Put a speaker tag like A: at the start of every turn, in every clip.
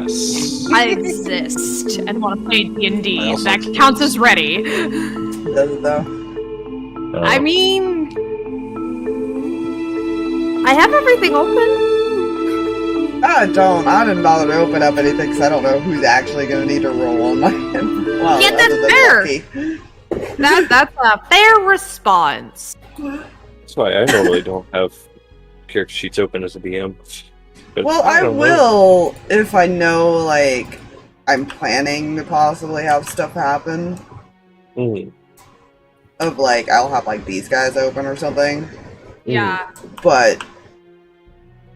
A: Yes.
B: I exist and want to play D&D.
A: also
B: That
A: exist.
B: counts as ready.
C: Does it though?
B: I mean, I have everything open.
C: I didn't bother to open up anything because I don't know who's actually going to need to roll on my end. Well,
B: Yeah, that's
C: other than
B: fair.
C: Lucky.
B: That's a fair response.
A: That's why I normally don't have character sheets open as a DM. But
C: Well, I
A: don't know.
C: will if I know, like, I'm planning to possibly have stuff happen.
A: Mm.
C: Of, like, I'll have, like, these guys open or something.
B: Yeah.
C: But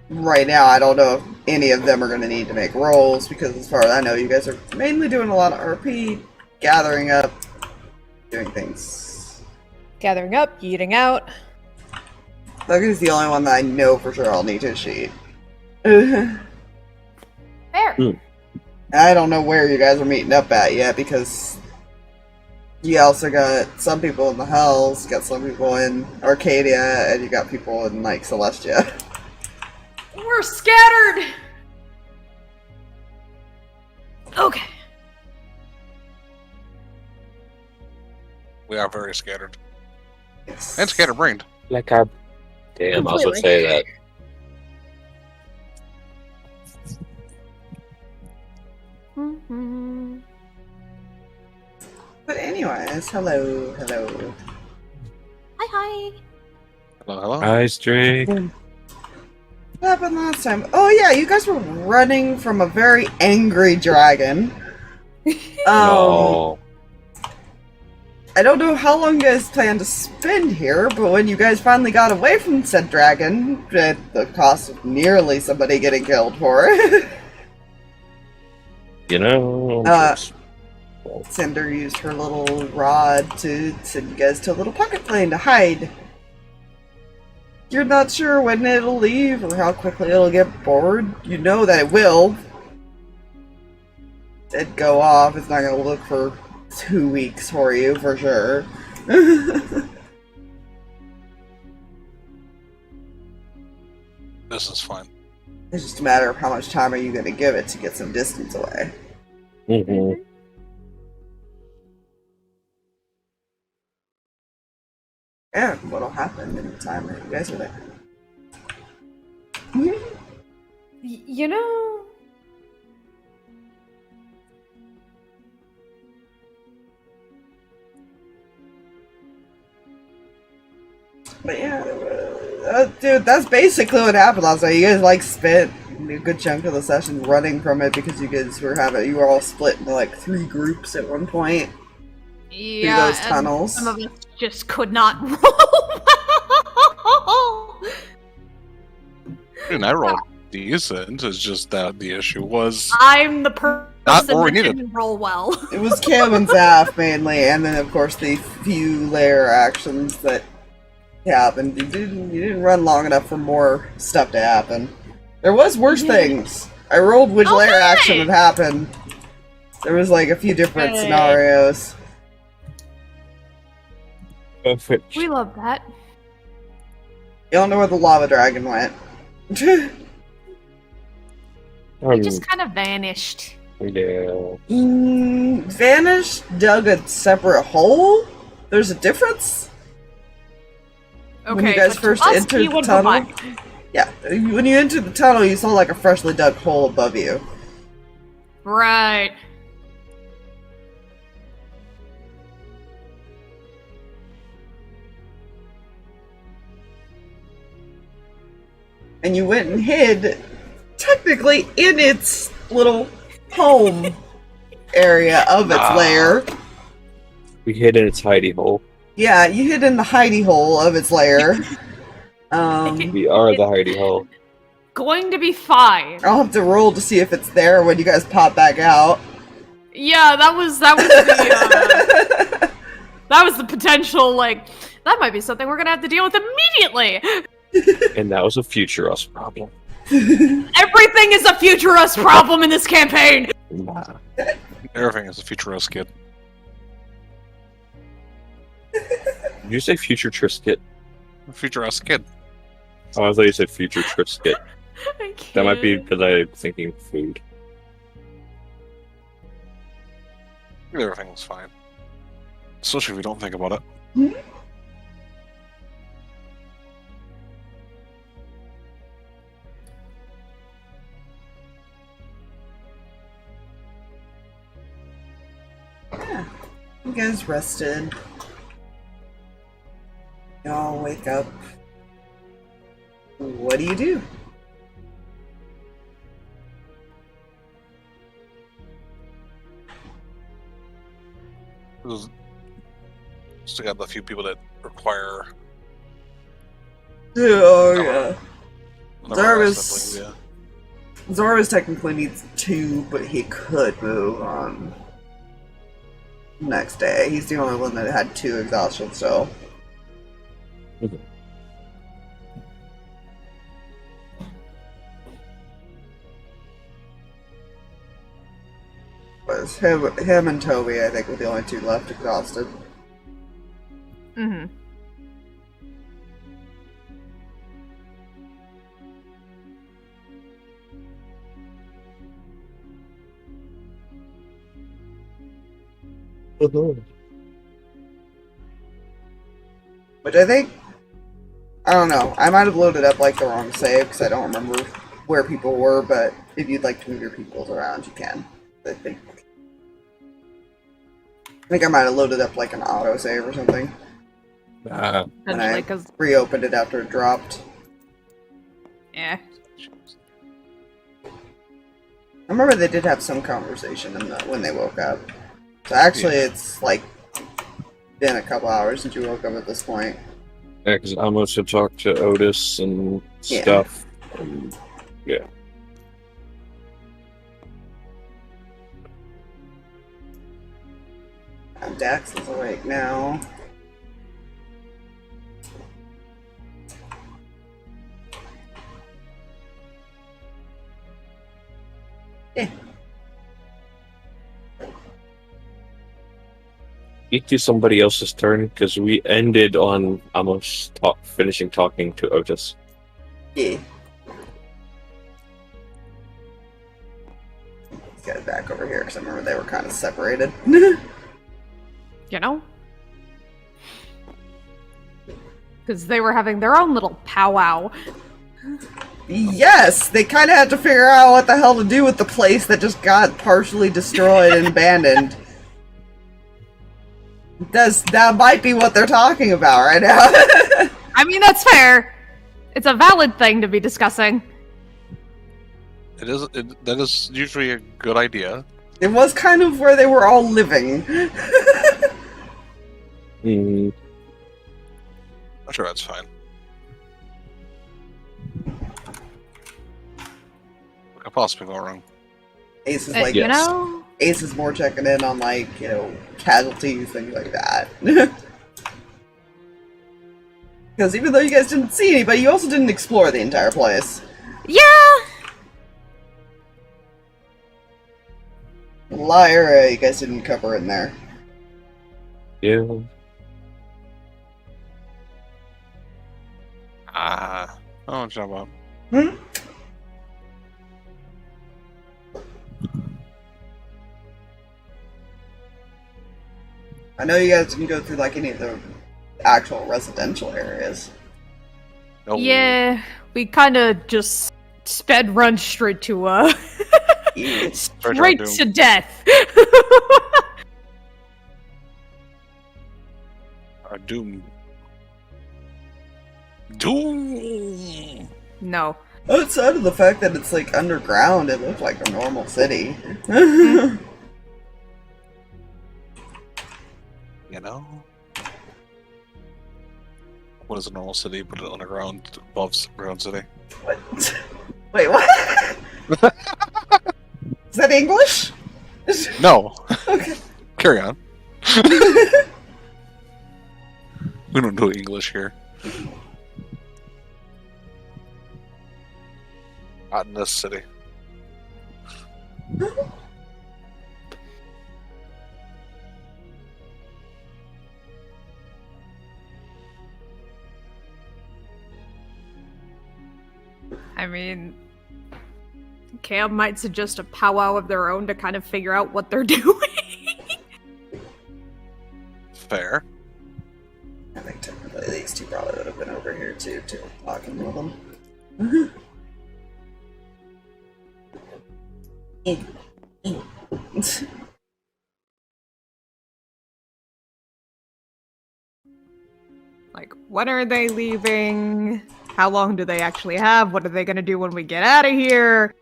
C: right now, I don't know if any of them are going to need to make rolls, because as far as I know, you guys are mainly doing a lot of RP, gathering up, doing things.
B: Gathering up, eating out.
C: Lucky's the only one that I know for sure I'll need his sheet.
B: Fair.
C: I don't know where you guys are meeting up at yet, because you also got some people in the Hells, got some people in Arcadia, and you got people in, like, Celestia.
B: We're scattered! Okay.
D: We are very scattered.
C: Yes.
D: And scatterbrained.
A: Like I... Damn, I was going to say that.
C: But anyways, hello.
B: Hi.
D: Hello, hello.
A: Ice Drake.
C: What happened last time? Oh yeah, you guys were running from a very angry dragon.
A: No.
C: I don't know how long you guys plan to spend here, but when you guys finally got away from said dragon, at the cost of nearly somebody getting killed for it,
A: You know...
C: Cinder used her little rod to send you guys to a little pocket plane to hide. You're not sure when it'll leave or how quickly it'll get bored. You know that it will. It'd go off. It's not going to look for 2 weeks for you, for sure.
D: This is fine.
C: It's just a matter of how much time are you going to give it to get some distance away.
A: Mm-hmm.
C: And what'll happen in the time that you guys are there.
B: You know...
C: But yeah, dude, that's basically what happened last night. You guys like spent a good chunk of the session running from it because you guys were you were all split into like 3 groups at one point.
B: Yeah,
C: those tunnels.
B: Some of us just could not roll.
D: And I rolled decent. It's just that the issue was
B: I'm the person
D: not where we
B: that
D: needed.
B: didn't roll well.
C: It was Cam and Zaf mainly, and then of course the few layer actions that happened. You didn't run long enough for more stuff to happen. There was worse things. I rolled which layer action would happen. There was like a few different scenarios.
A: Perfect.
B: We love that.
C: You don't know where the lava dragon went.
B: He just kind of vanished.
A: Yeah.
C: Vanished, dug a separate hole? There's a difference?
B: Okay,
C: When you guys
B: but to
C: first
B: us,
C: entered
B: he
C: the
B: would go
C: tunnel?
B: back.
C: Yeah, when you entered the tunnel, you saw like a freshly dug hole above you.
B: Right.
C: And you went and hid, technically, in its little home area of its lair.
A: We hid in its hidey hole.
C: Yeah, you hid in the hidey hole of its lair.
A: We are the hidey hole.
B: Going to be fine.
C: I'll have to roll to see if it's there when you guys pop back out.
B: Yeah, that was the that was the potential, like, that might be something we're gonna have to deal with immediately.
A: And that was a future us problem.
B: Everything is a future us problem in this campaign.
A: Nah.
D: Everything is a future us kid.
A: Did you say future Trisket?
D: Future us kid.
A: Oh, I thought you said future Trisket.
B: I can't.
A: That might be because I'm thinking food.
D: Everything's fine. Especially if we don't think about it.
C: Hmm? Yeah. You guys rested. Y'all wake up. What do you do?
D: Still got the few people that require.
C: Oh, yeah.
D: Jarvis. Yeah.
C: Zarvis technically needs 2, but he could move on next day. He's the only one that had 2 exhaustion, so. Was him and Toby, I think, were the only 2 left exhausted.
B: Mm-hmm.
C: Which I think, I don't know, I might have loaded up like the wrong save because I don't remember where people were, but if you'd like to move your peoples around, you can. I think I might have loaded up like an auto save or something. When I reopened it after it dropped.
B: Yeah.
C: I remember they did have some conversation when they woke up. So actually, it's like been a couple hours since you woke up at this point.
A: Yeah, because Amos had talked to Otis and stuff. And, yeah.
C: And Dax is awake now. Yeah.
A: Get to somebody else's turn because we ended on Amos finishing talking to Otis.
C: Yeah. Let's get it back over here because I remember they were kind of separated.
B: You know? Because they were having their own little powwow.
C: Yes! They kind of had to figure out what the hell to do with the place that just got partially destroyed and abandoned. That might be what they're talking about right now.
B: I mean, that's fair. It's a valid thing to be discussing.
D: It is. That is usually a good idea.
C: It was kind of where they were all living.
A: Mm.
D: I'm sure that's fine. What could possibly go wrong?
C: Ace is like,
B: you know?
C: Ace is more checking in on like, casualties, things like that. Because even though you guys didn't see anybody, you also didn't explore the entire place.
B: Yeah!
C: Lyra, you guys didn't cover in there.
A: Yeah.
D: Oh, jump up.
C: Hmm? I know you guys didn't go through like any of the actual residential areas.
D: No.
B: Yeah, we kind of just sped run straight to, straight to death.
D: Doom. Doom!
B: No.
C: Outside of the fact that it's like underground, it looked like a normal city.
D: You know? What is a normal city? Put it underground above ground city.
C: What? Wait, what? Is that English?
D: No!
C: Okay.
D: Carry on. We don't do English here. Not in this city.
B: I mean, Cam might suggest a powwow of their own to kind of figure out what they're doing.
D: fair.
C: I think technically these two probably would have been over here too, talking with them.
B: Like, when are they leaving? How long do they actually have? What are they gonna do when we get out of here?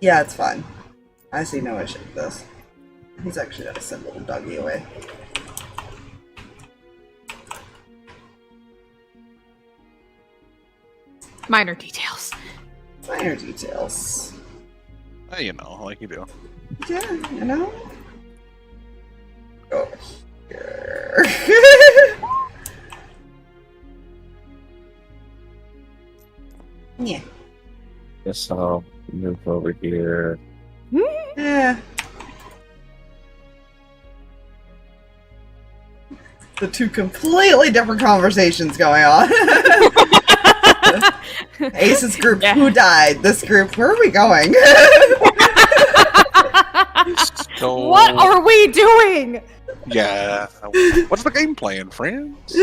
C: Yeah, it's fine. I see no issue with this. He's actually got to send little doggy away.
B: Minor details.
C: Minor details.
D: You know, like you do.
C: Yeah, you know? Go here. Yeah.
A: Guess I'll move over here.
C: Yeah. The two completely different conversations going on. Ace's group,
B: Yeah.
C: who died? This group, where are we going?
D: So,
B: What are we doing?
D: yeah. What's the game plan, friends?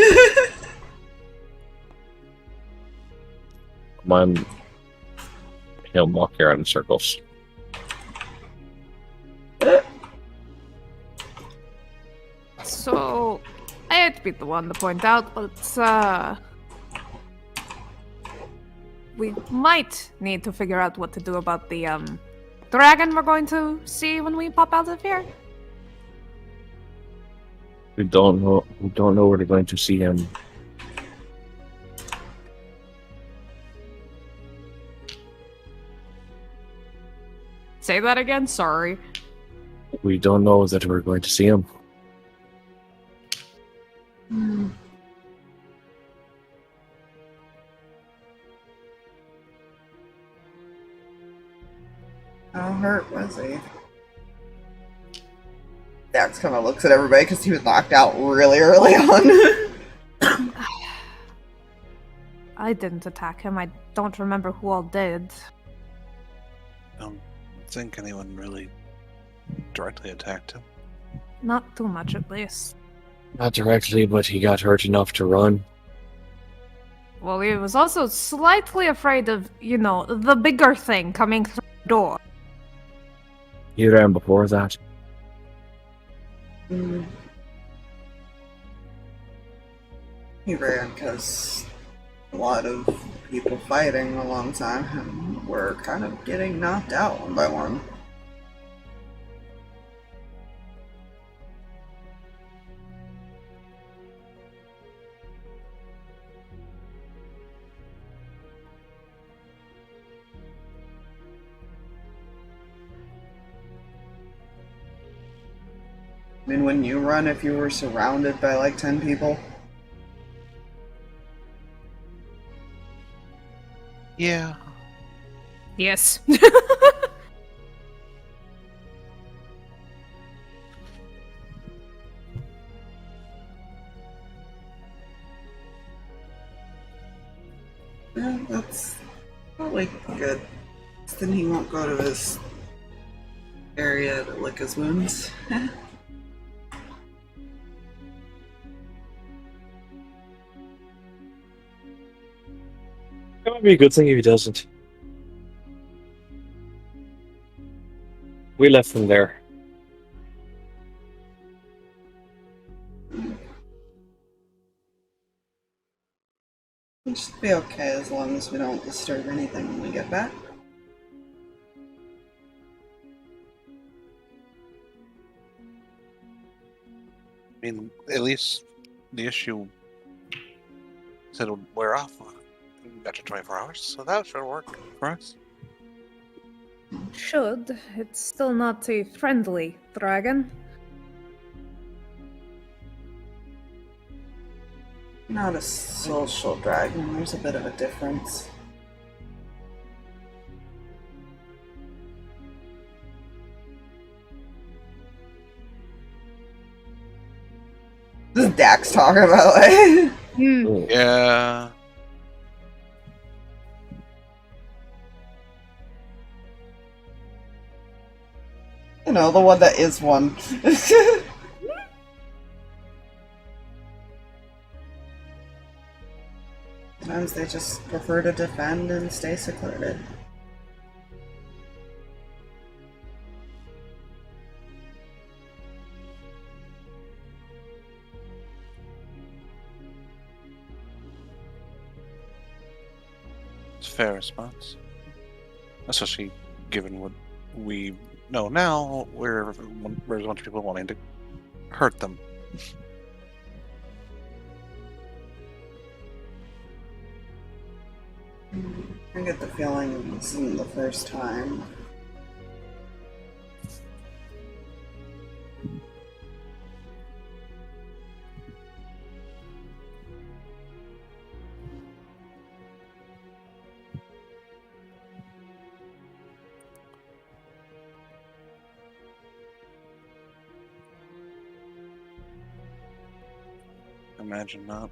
A: Come on. He'll walk around in circles.
B: So, I hate to be the one to point out, but, we might need to figure out what to do about the, dragon we're going to see when we pop out of here.
A: We don't know where they're going to see him.
B: Say that again? Sorry.
A: We don't know that we're going to see him.
C: How hurt was he? Dax kind of looks at everybody because he was knocked out really early on.
B: I didn't attack him. I don't remember who all did.
D: I don't think anyone really directly attacked him.
B: Not too much, at least.
A: Not directly, but he got hurt enough to run.
B: Well, he was also slightly afraid of, you know, the bigger thing coming through the door.
A: He ran before that.
C: He ran because a lot of people fighting alongside him were kind of getting knocked out one by one. I mean, wouldn't you run if you were surrounded by like 10 people?
D: Yeah.
B: Yes.
C: Yeah, that's probably good. Then he won't go to his area to lick his wounds.
A: It would be a good thing if he doesn't. We left him there.
C: We should be okay as long as we don't disturb anything when we get back.
D: I mean, at least the issue said it would wear off after 24 hours, so that should work for us.
B: Should. It's still not a friendly dragon.
C: Not a social dragon, there's a bit of a difference. This is Dax talking about like
D: Yeah.
C: you know, the one that is one. Sometimes they just prefer to defend and stay secluded.
D: It's a fair response. Especially given what we know now, where there's a bunch of people wanting to hurt them.
C: I get the feeling this isn't the first time.
D: Imagine not.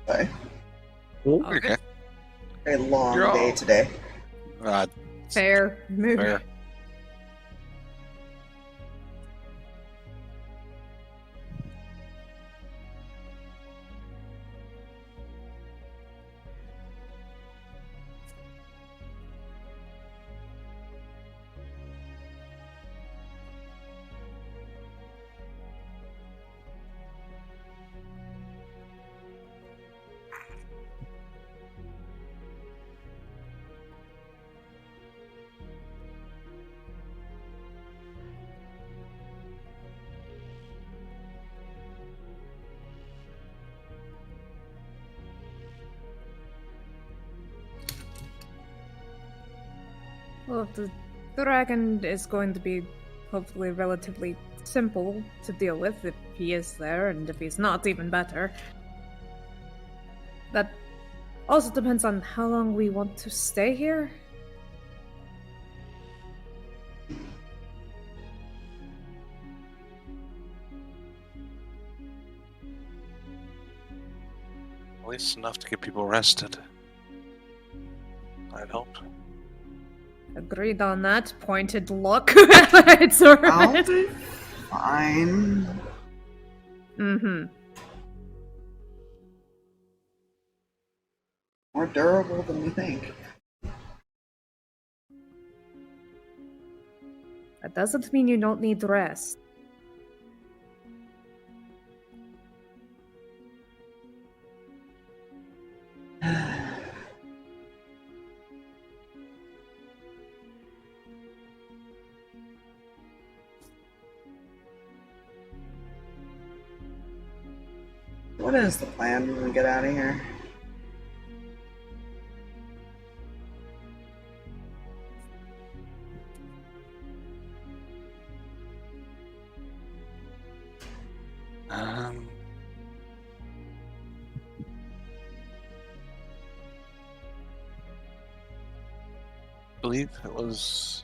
C: Sorry.
D: Okay.
C: Very long
D: You're
C: day
D: all-
C: today.
B: Fair. Maybe.
D: Fair.
B: Well, if the dragon is going to be hopefully relatively simple to deal with if he is there, and if he's not, even better. That also depends on how long we want to stay here.
D: At least enough to get people rested. I'd hope.
B: Agreed on that. Pointed look. It's
C: I'll
B: alright.
C: be fine.
B: Mm-hmm.
C: More durable than we think.
B: That doesn't mean you don't need rest.
C: What is the plan when we get out of here?
D: I believe it was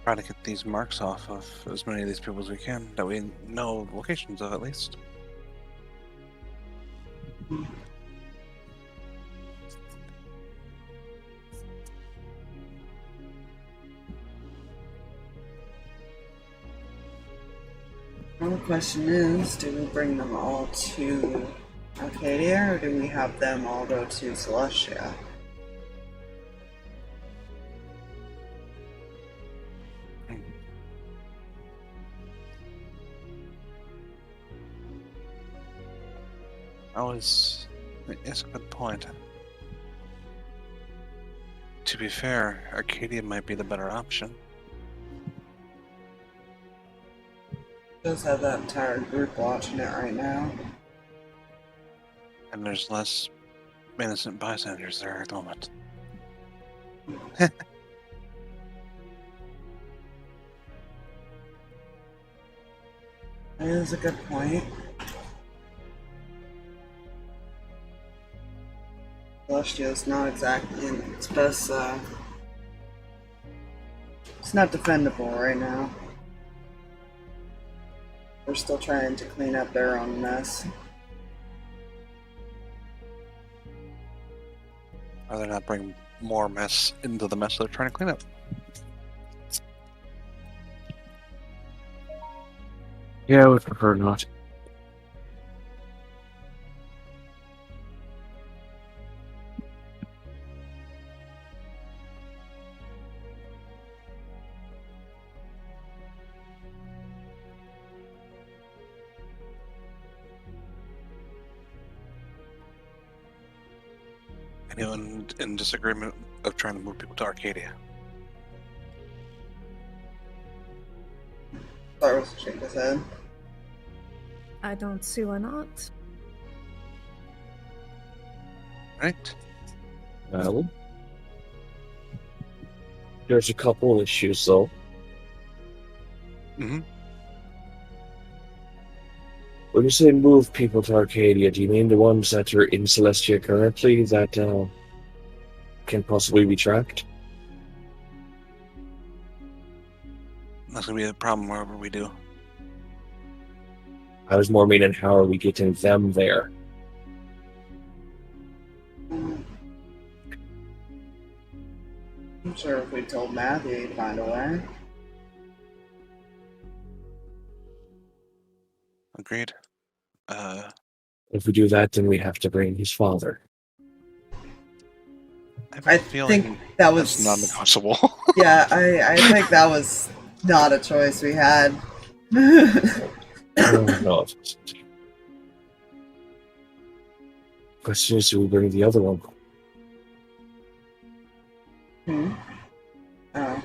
D: try to get these marks off of as many of these people as we can, that we know locations of at least.
C: Well, the question is, do we bring them all to Arcadia, or do we have them all go to Celestia?
D: It's a good point. To be fair, Arcadia might be the better option.
C: Does have that entire group watching it right now.
D: And there's less innocent bystanders there at the moment.
C: That is a good point. Celestia's not exactly in its best, it's not defendable right now. They're still trying to clean up their own mess.
D: Rather not bring more mess into the mess they're trying to clean up.
A: Yeah, I would prefer not.
D: Anyone in disagreement of trying to move people to Arcadia?
C: Cyrus shake his head.
B: I don't see why not.
D: Right?
A: Well, there's a couple issues though.
D: Mm-hmm.
A: When you say move people to Arcadia, do you mean the ones that are in Celestia currently that can possibly be tracked?
D: That's gonna be a problem wherever we do.
A: I was more meaning how are we getting them there?
C: I'm sure if we told Matthew, he'd find a way.
D: Agreed.
A: If we do that, then we have to bring his father.
C: I
D: feeling
C: think that was
D: that's non-negotiable.
C: Yeah, I think that was not a choice we had.
A: I don't know if it's... Question is, do we bring the other one?
C: Hmm? Oh.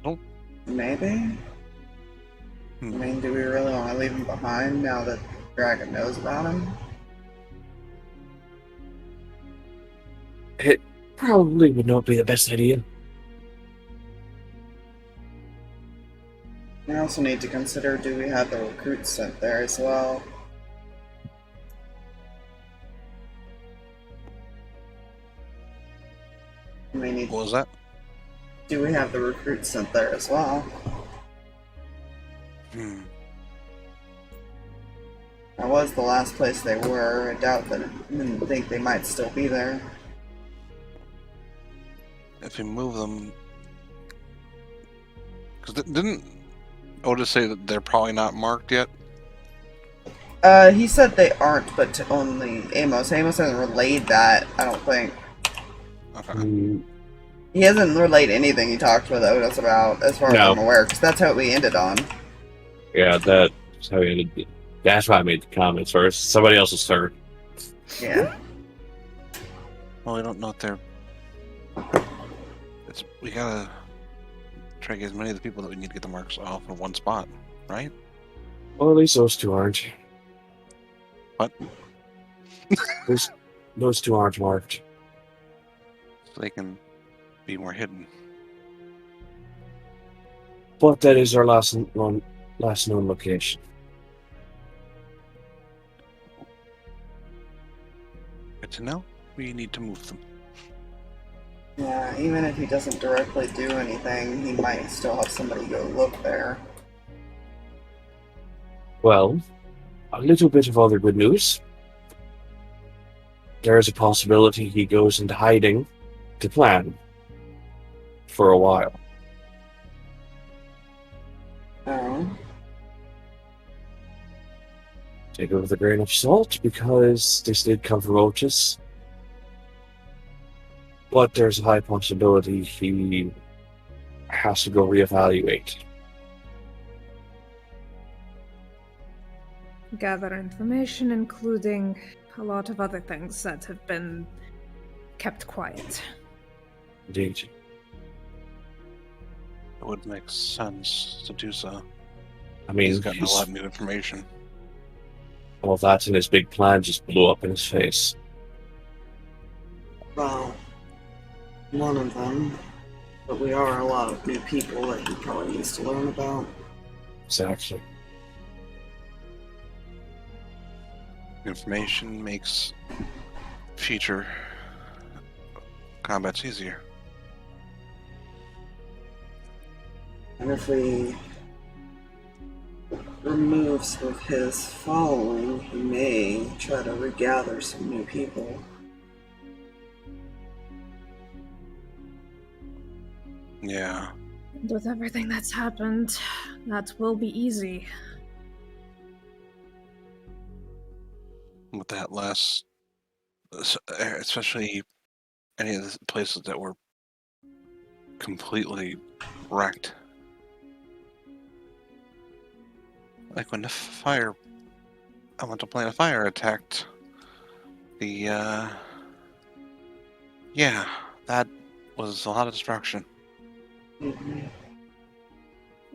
D: Nope.
C: Maybe? I mean, do we really want to leave him behind now that Dragon knows about him?
A: It probably would not be the best idea.
C: We also need to consider, do we have the recruits sent there as well? We need,
D: What was that?
C: do we have the recruits sent there as well? That was the last place they were. I doubt that. I didn't think they might still be there.
D: If we move them, because didn't Otis say that they're probably not marked yet?
C: He said they aren't, but to only Amos. Amos hasn't relayed that, I don't think.
D: Okay.
C: He hasn't relayed anything he talked with Otis about, as far as I'm aware, because that's how we ended on.
A: Yeah, that's how we ended. That's why I made the comments first. Somebody else's turn.
C: Yeah.
D: Well, we don't know if they're. We gotta try to get as many of the people that we need to get the marks off in one spot, right?
A: Well, at least those two aren't.
D: What?
A: Those two aren't marked.
D: So they can be more hidden.
A: But that is our last known location.
D: Good to know. We need to move them.
C: Yeah, even if he doesn't directly do anything, he might still have somebody go look there.
A: Well, a little bit of other good news. There is a possibility he goes into hiding to plan for a while.
C: Oh.
A: Take it with a grain of salt because this did come from Otis. But there's a high possibility he has to go reevaluate.
B: Gather information, including a lot of other things that have been kept quiet.
A: Indeed.
D: It would make sense to do so.
A: I mean,
D: He's gotten a lot of new information.
A: all that and his big plan just blew up in his face.
C: Well, one of them. But we are a lot of new people that he probably needs to learn about.
A: Exactly.
D: Information makes future combats easier.
C: And if we remove some of his following, he may try to regather some new people.
D: Yeah.
B: And with everything that's happened, that will be easy.
D: With that last, especially any of the places that were completely wrecked. Like when the elemental plane of fire attacked the, yeah, that was a lot of destruction.
C: Mm-hmm.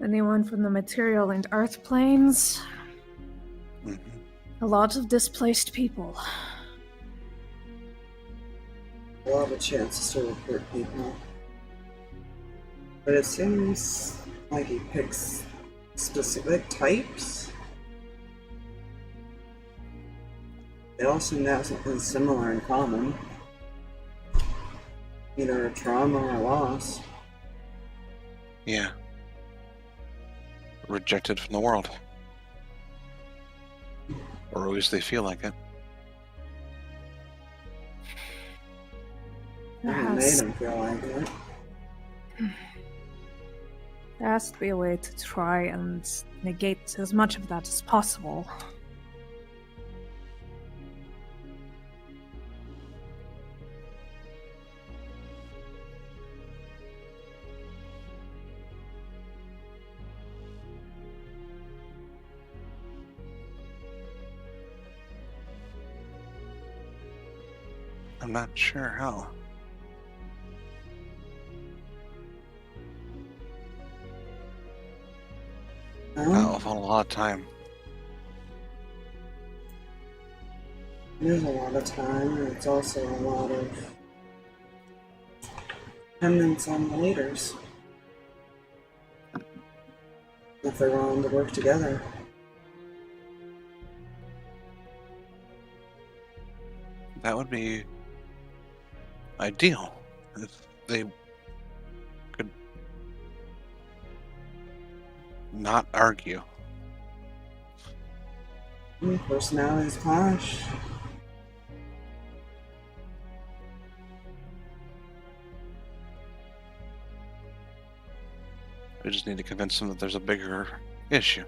B: Anyone from the material and earth planes?
D: Mm-hmm.
B: A lot of displaced people.
C: We'll have a chance to report people. But it seems like he picks specific types. They all seem to have something similar in common. Either a trauma or a loss.
D: Yeah. Rejected from the world. Or at least they feel like it.
C: It made him feel like it.
B: There has to be a way to try and negate as much of that as possible.
D: I'm not sure how. That'll fall a lot of time.
C: There's a lot of time, and it's also a lot of dependence on the leaders. If they're willing to work together.
D: That would be ideal if they could not argue.
C: Personalities clash.
D: We just need to convince them that there's a bigger issue.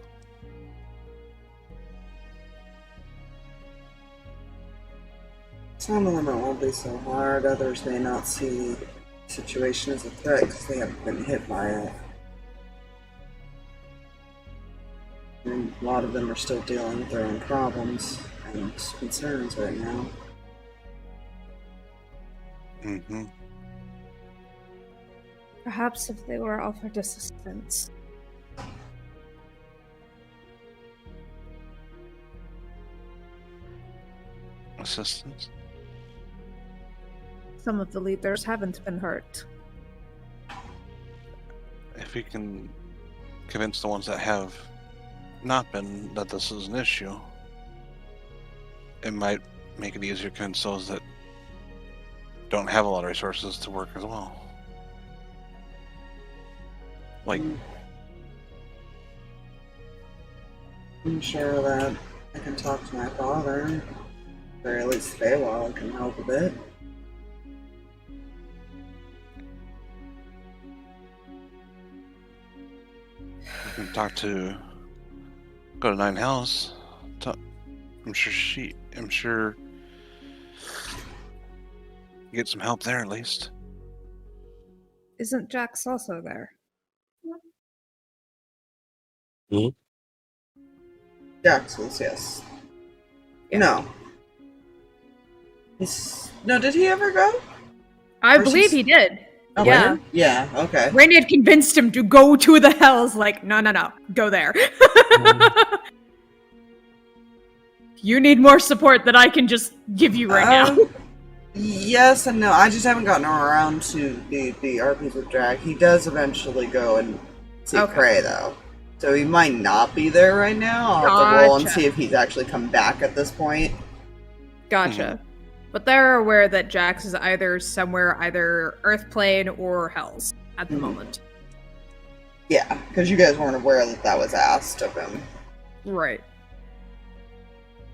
C: Some of them it won't be so hard, others may not see the situation as a threat because they haven't been hit by it. And a lot of them are still dealing with their own problems and concerns right now.
D: Mm-hmm.
B: Perhaps if they were offered assistance.
D: Assistance?
B: Some of the leaders haven't been hurt.
D: If we can convince the ones that have not been that this is an issue, it might make it easier to convince those that don't have a lot of resources to work as well. Like,
C: I'm sure that I can talk to my father, or at least Feywild can help a bit.
D: we can go to Nine Hells. I'm sure get some help there at least.
B: Isn't Jax also there?
C: Jax's, yes.
B: Yeah.
C: No. No, did he ever go?
B: I
C: Or
B: believe
C: she's-
B: he did.
C: Oh,
B: Yeah.
C: really? Yeah, okay.
B: Rainy had convinced him to go to the Hells, like, no, go there. You need more support than I can just give you right now.
C: Yes and no. I just haven't gotten around to the RPs with Drag. He does eventually go and see
B: Okay.
C: Kreh, though. So he might not be there right now. I'll have to roll and
B: Gotcha.
C: see if he's actually come back at this point.
B: Gotcha. But they're aware that Jax is either somewhere, either Earthplane or Hells at the moment.
C: Yeah, because you guys weren't aware that that was asked of him.
B: Right.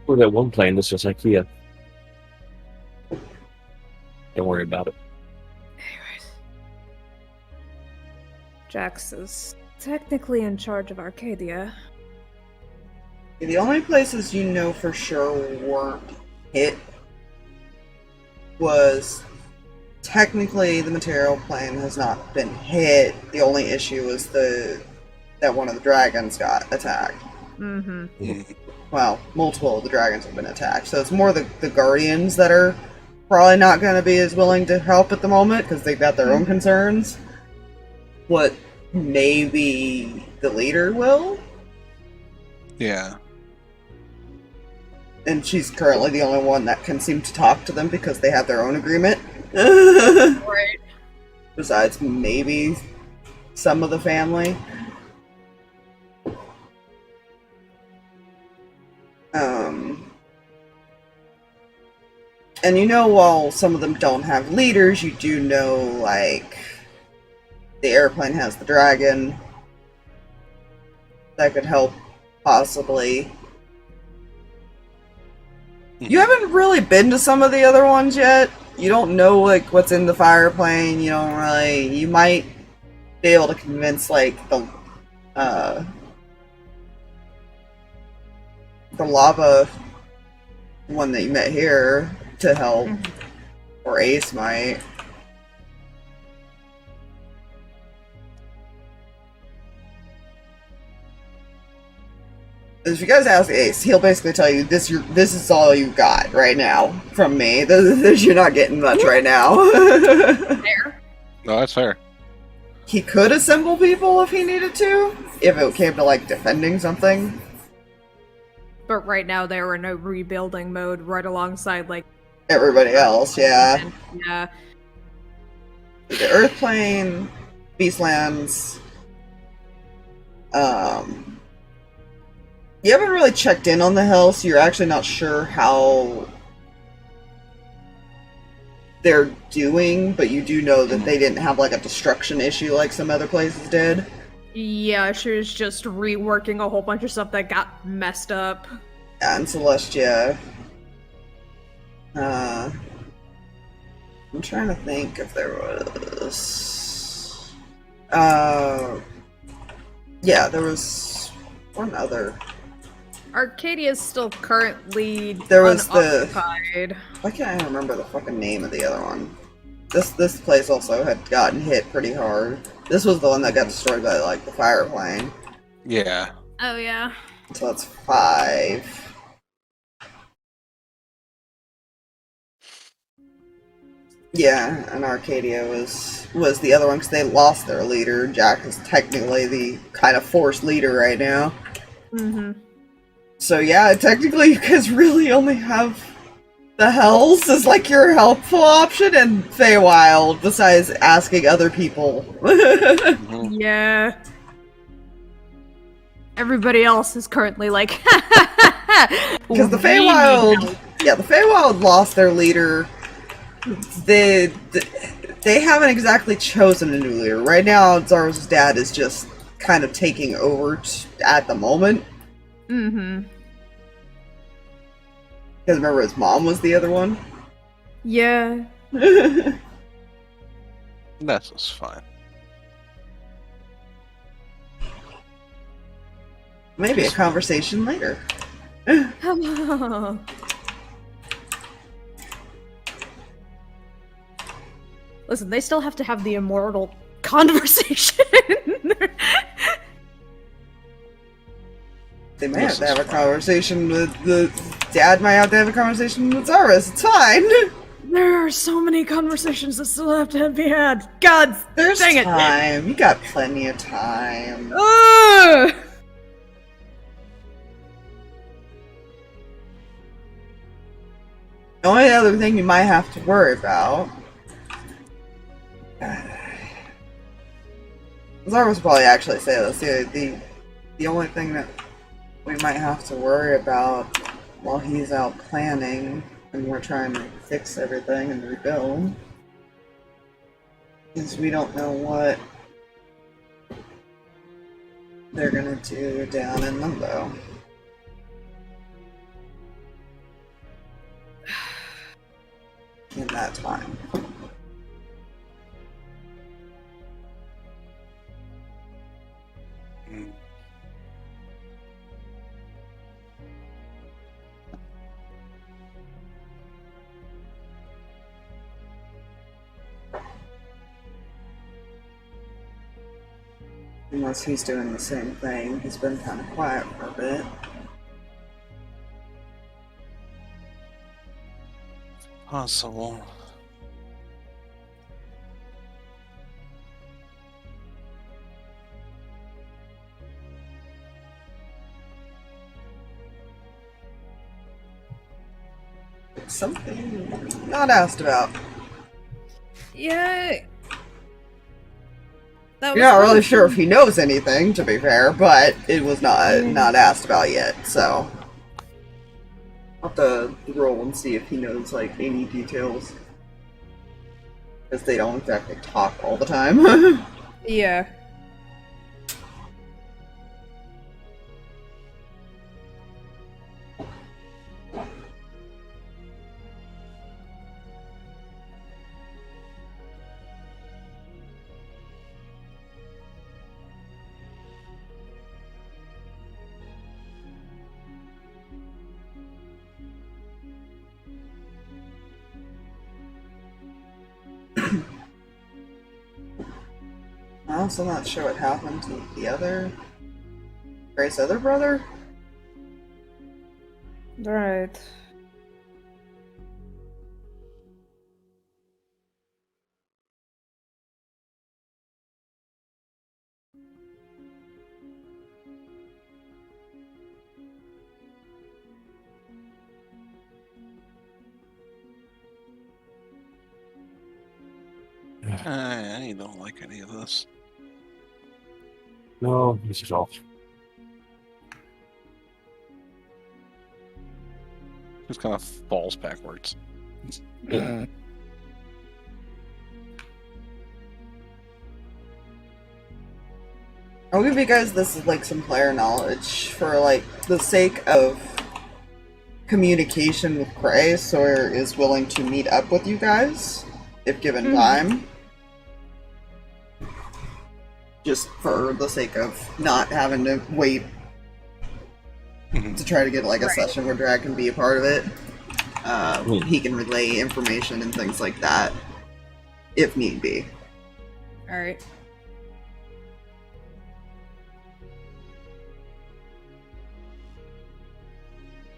A: Or that one plane that's just IKEA. Don't worry about it.
B: Anyways. Jax is technically in charge of Arcadia.
C: The only places you know for sure weren't hit was technically the material plane has not been hit. The only issue was that one of the dragons got attacked. Well, multiple of the dragons have been attacked, so it's more the guardians that are probably not going to be as willing to help at the moment because they've got their own concerns. What maybe the leader will?
D: Yeah.
C: And she's currently the only one that can seem to talk to them because they have their own agreement.
B: Right.
C: Besides maybe some of the family. And you know, while some of them don't have leaders, you do know, like, the airplane has the dragon. That could help, possibly. You haven't really been to some of the other ones yet. You don't know, like, what's in the fire plane. You don't really... You might be able to convince, like, the lava one that you met here to help. Or Ace might. If you guys ask Ace, he'll basically tell you this is all you got right now from me. You're not getting much right now.
B: Fair.
D: No, that's fair.
C: He could assemble people if he needed to, if it came to, like, defending something.
B: But right now they're in a rebuilding mode right alongside, like...
C: Everybody else, yeah.
B: Yeah.
C: The Earthplane, Beastlands, you haven't really checked in on the Hell, so you're actually not sure how they're doing, but you do know that they didn't have, like, a destruction issue like some other places did.
B: Yeah, she was just reworking a whole bunch of stuff that got messed up.
C: And Celestia. I'm trying to think if there was... yeah, there was one other...
B: Arcadia's still currently
C: There was
B: unoccupied.
C: Why can't I remember the fucking name of the other one? This place also had gotten hit pretty hard. This was the one that got destroyed by, like, the fire plane.
D: Yeah.
B: Oh, yeah.
C: So that's 5. Yeah, and Arcadia was the other one because they lost their leader. Jack is technically the kind of forced leader right now. So yeah, technically you guys really only have the Hells as, like, your helpful option, and Feywild, besides asking other people.
B: Yeah. Everybody else is currently like,
C: Because the Feywild, yeah, the Feywild lost their leader. They haven't exactly chosen a new leader. Right now, Zaros' dad is just kind of taking over at the moment. Because remember, his mom was the other one?
B: Yeah.
D: That's just fine.
C: Maybe a conversation later.
B: Listen, they still have to have the immortal conversation.
C: They may have to have a conversation with the dad. Might have to have a conversation with Zaros. It's fine.
B: There are so many conversations that still have to be had. God,
C: There's
B: dang
C: time. You got plenty of time.
B: it.
C: The only other thing you might have to worry about... Zaros will probably actually say this. The only thing that we might have to worry about while he's out planning and we're trying to fix everything and rebuild, is we don't know what they're gonna do down in Limbo. In that time.
D: Mm.
C: Unless he's doing the same thing. He's been kind of quiet for a bit.
D: Possible.
C: Something not asked about.
B: Yeah. That
C: You're not really sure if he knows anything, to be fair, but it was not asked about yet, so I'll have to roll and see if he knows like any details. Because they don't exactly talk all the time.
B: Yeah.
C: I'm also not sure what happened to the other... Gray's other brother?
B: Right.
D: I don't like any of this.
A: No, this is all.
D: Just kind of falls backwards.
C: I'll give you guys this as like some player knowledge for like the sake of communication with Kreh. Sawyer is willing to meet up with you guys if given time. Just for the sake of not having to wait to try to get like a session where Drag can be a part of it. He can relay information and things like that if need be.
B: Alright.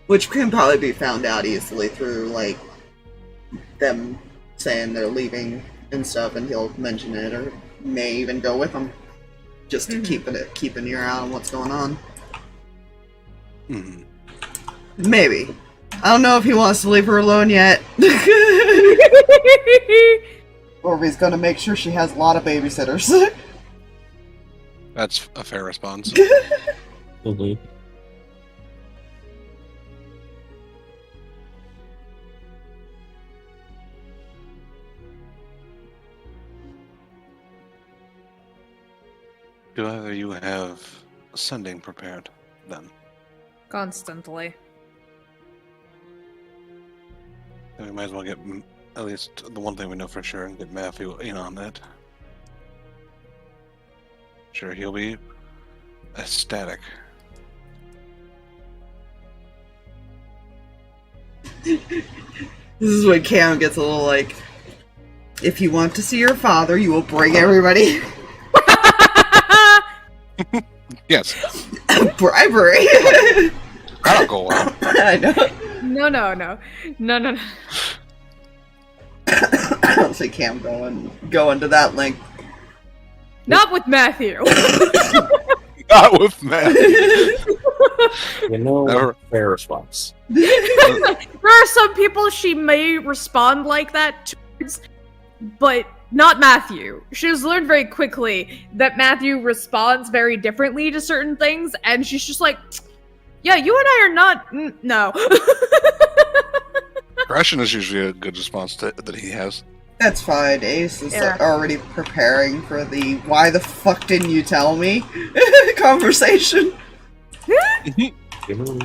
C: Which can probably be found out easily through, like, them saying they're leaving and stuff, and he'll mention it, or may even go with them. Just to keep an ear out on what's going on. Maybe. I don't know if he wants to leave her alone yet. Or if he's gonna make sure she has a lot of babysitters.
D: That's a fair response.
A: Mm-hmm.
D: Do either of you have sending prepared, then?
B: Constantly.
D: Then we might as well get at least the one thing we know for sure and get Matthew in on it. Sure, he'll be ecstatic.
C: This is when Cam gets a little like, if you want to see your father, you will bring everybody.
D: Yes.
C: Bribery.
D: That'll go well.
C: I know.
B: No.
C: I don't see Cam going to that length.
B: Not with Matthew.
D: Not with Matthew.
A: You know,
D: Never.
A: fair response.
B: There are some people she may respond like that towards, but not Matthew. She has learned very quickly that Matthew responds very differently to certain things, and she's just like, yeah, you and I are not... no.
D: Kreh Depression is usually a good response that he has.
C: That's fine. Ace is
B: Yeah.
C: already preparing for the "why the fuck didn't you tell me" conversation.
A: You know,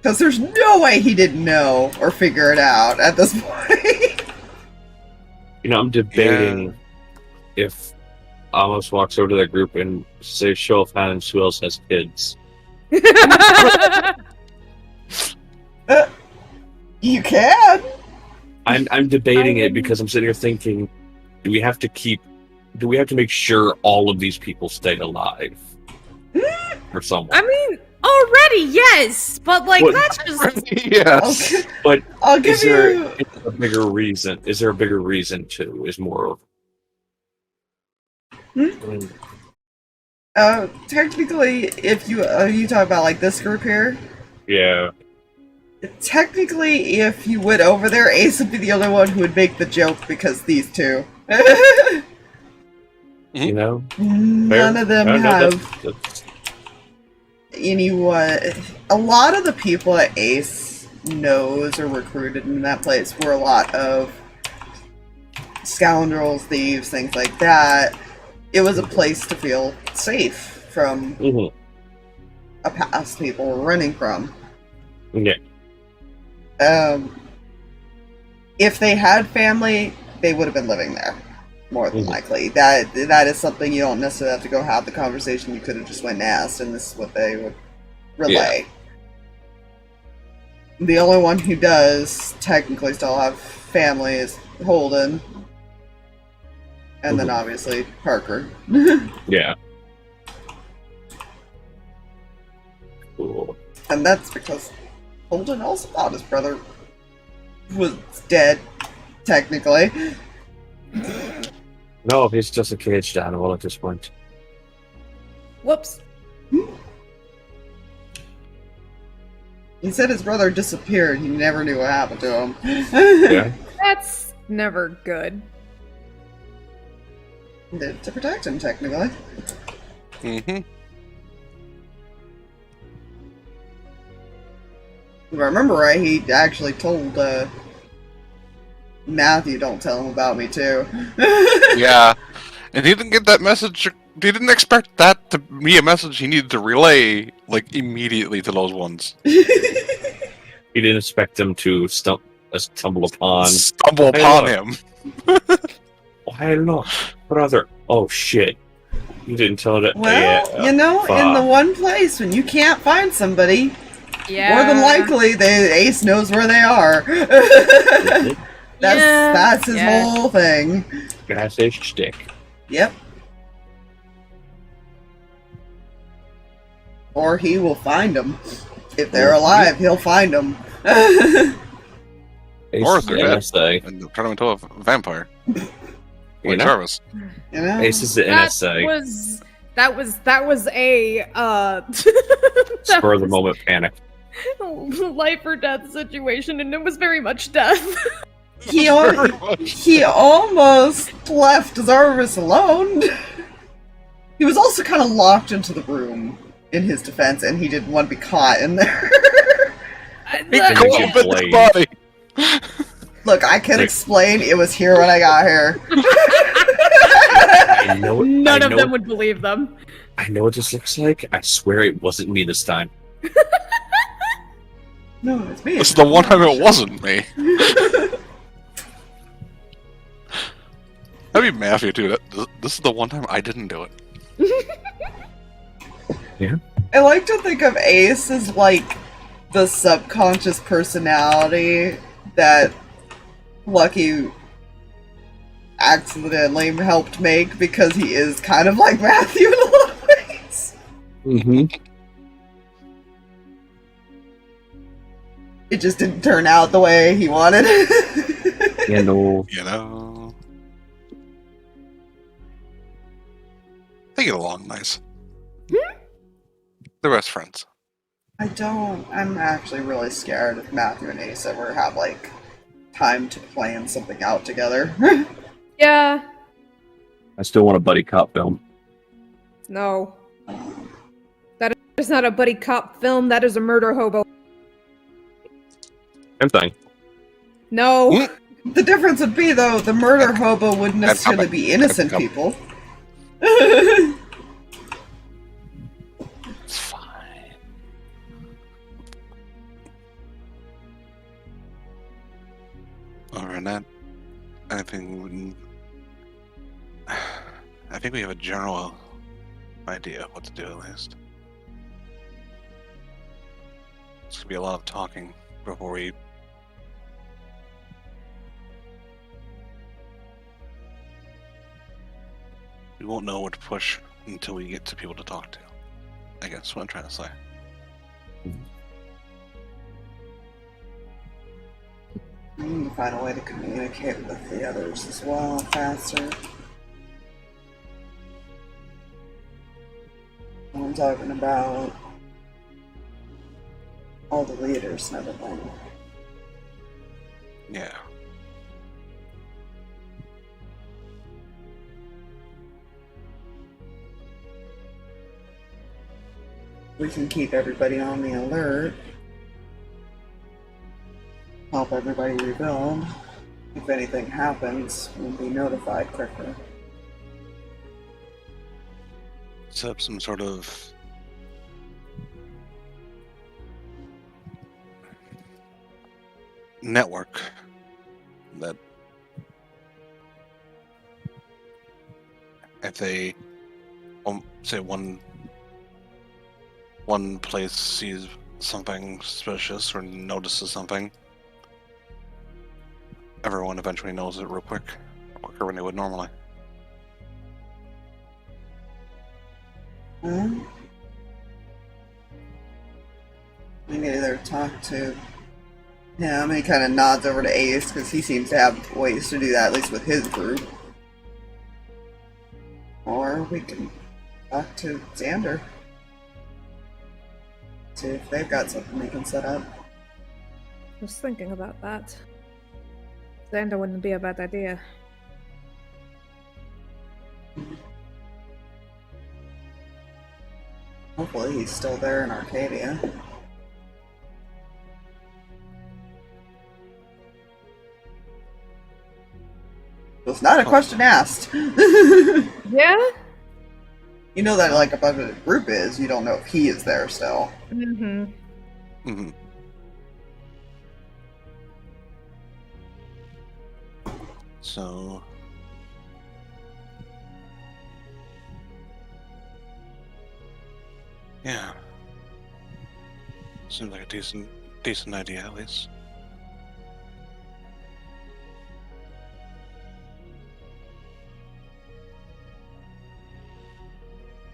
C: Because there's no way he didn't know or figure it out at this point.
A: I'm debating if Amos walks over to that group and says, "Show of hands, who else has kids?"
C: You can.
A: I'm debating it because I'm sitting here thinking, do we have to make sure all of these people stay alive? For someone.
B: I mean, already, yes, but like
A: What-
B: that's just
D: Yes.
C: Okay.
A: But
C: I'll give
A: is there
C: you.
A: a bigger reason? Is there a bigger reason to? Is more of.
C: Technically, if you talk about like this group here,
A: Yeah.
C: technically, if you went over there, Ace would be the only one who would make the joke because these two.
A: You know?
C: None of them
A: No,
C: have
A: that's-
C: anyone. A lot of the people that Ace knows or recruited in that place were a lot of scoundrels, thieves, things like that. It was a place to feel safe from
A: Mhm.
C: a past people were running from.
A: Yeah.
C: If they had family, they would have been living there, more than
A: Mhm.
C: likely. That is something you don't necessarily have to go have the conversation. You could have just went and asked, and this is what they would relay. The only one who does technically still have family is Holden, and then
A: Mhm.
C: obviously Parker.
A: Yeah. Cool.
C: And that's because Holden also thought his brother was dead, technically.
A: No, he's just a caged animal at this point.
B: whoops.
C: He said his brother disappeared. He never knew what happened to him.
A: Yeah.
B: That's never good.
C: To protect him, technically.
D: Mm-hmm.
C: If I remember right, he actually told Matthew, "Don't tell him about me, too."
D: Yeah. And he didn't get that message. He didn't expect that to be a message he needed to relay, like, immediately to those ones.
A: He didn't expect them to stumble upon.
D: Stumble upon him.
A: Why not, brother? Oh shit! You didn't tell it.
C: Well,
A: Yeah,
C: in the
A: fuck.
C: one place when you can't find somebody,
B: Yeah.
C: more than likely, Ace knows where they are. That's his whole thing.
A: That's his shtick.
C: Yep. Or he will find them. If they're alive, he'll find them.
A: Ace
D: Or
A: is
D: they're
A: the
D: dead.
A: NSA.
D: And turn him into a vampire.
A: You
D: Like
A: know?
D: Jarvis.
C: You know?
A: Ace is the NSA.
B: That was a
A: Spur of the moment panic.
B: life or death situation, and it was very much death.
C: He almost left Zarvis alone. He was also kind of locked into the room, in his defense, and he didn't want to be caught in there.
D: He
A: That-
D: go up in the body.
C: Look, I can explain. It was here when I got here.
A: I know.
B: None
A: I
B: of
A: know,
B: them would believe them.
A: I know what this looks like. I swear it wasn't me this time.
C: No, it's me.
D: This is the one time it wasn't me. That'd be Matthew, too. This is the one time I didn't do it.
C: I like to think of Ace as like the subconscious personality that Lucky accidentally helped make because he is kind of like Matthew in a lot of ways.
A: Mm-hmm.
C: It just didn't turn out the way he wanted.
A: You know.
D: You know? They get along nice. They're best friends.
C: I'm actually really scared if Matthew and Ace ever have like time to plan something out together.
B: Yeah.
A: I still want a buddy cop film.
B: No. That is not a buddy cop film, that is a murder hobo.
A: I'm saying.
B: No.
C: The difference would be, though, the murder hobo wouldn't necessarily be innocent people.
D: It's fine. Other than that, I think we have a general idea of what to do at least. It's gonna be a lot of talking before we won't know what to push until we get to people to talk to. I guess what I'm trying to say.
C: We need to find a way to communicate with the others as well, faster. I'm talking about all the leaders and everything.
D: Yeah.
C: We can keep everybody on the alert. Help everybody rebuild. If anything happens, we'll be notified quicker.
D: Set up some sort of network that if they say one place sees something suspicious or notices something, everyone eventually knows it real quicker than they would normally.
C: We can either talk to him, he kind of nods over to Ace, because he seems to have ways to do that, at least with his group. Or we can talk to Cinder. See if they've got something they can set up.
B: I was thinking about that. Cinder wouldn't be a bad idea.
C: Hopefully he's still there in Arcadia. It's not a question asked.
B: Yeah?
C: You know that, like, a bunch of the group is, you don't know if he is there still.
B: Mm-hmm.
D: Mm-hmm. So yeah, seems like a decent idea at least.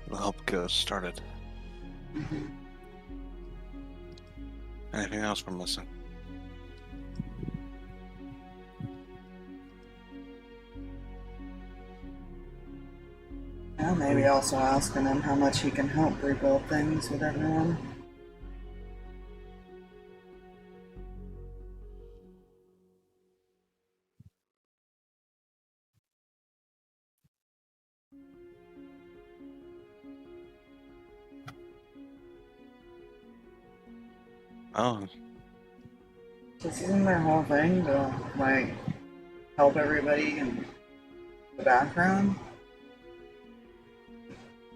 D: It'll help get us started. Anything else we're missing?
C: Yeah, maybe also asking him how much he can help rebuild things with everyone.
D: Oh,
C: This isn't their whole thing to, like, help everybody in the background.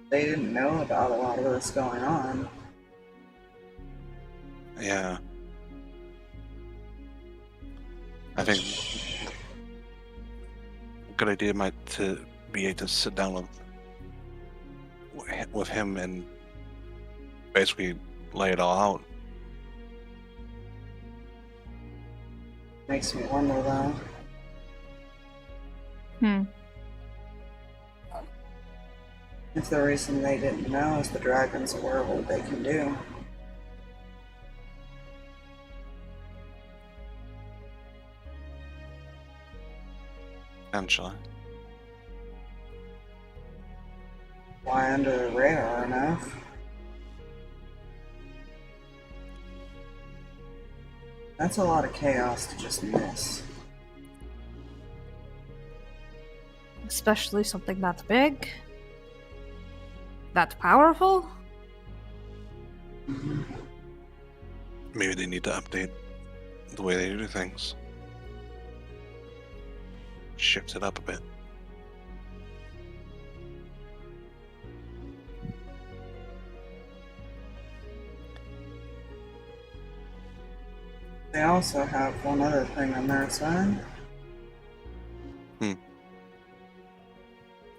C: They didn't know about a lot of this going on.
D: yeah. I think a good idea might be to sit down with him and basically lay it all out.
C: Makes me wonder, though. If the reason they didn't know is the dragon's aware of what they can do.
D: Potentially.
C: Why under the radar enough? That's a lot of chaos to just miss.
B: Especially something that big. That powerful?
D: Maybe they need to update the way they do things. Shift it up a bit.
C: They also have one other thing on their side.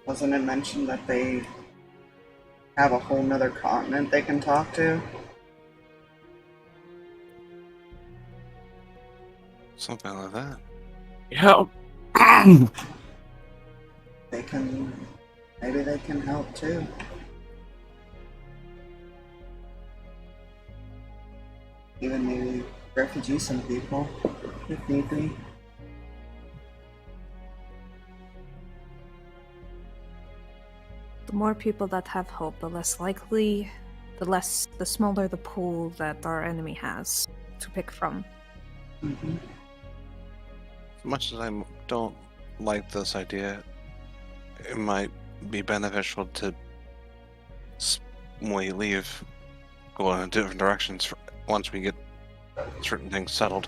C: Wasn't it mentioned that they have a whole nother continent they can talk to?
D: Something like that.
A: Yeah.
C: They can... Maybe they can help too. Even maybe refugee some people, if need be.
E: The more people that have hope, the less likely, the smaller the pool that our enemy has to pick from.
C: Mm-hmm.
D: As much as I don't like this idea, it might be beneficial to, when we leave, go in different directions once we get certain things settled.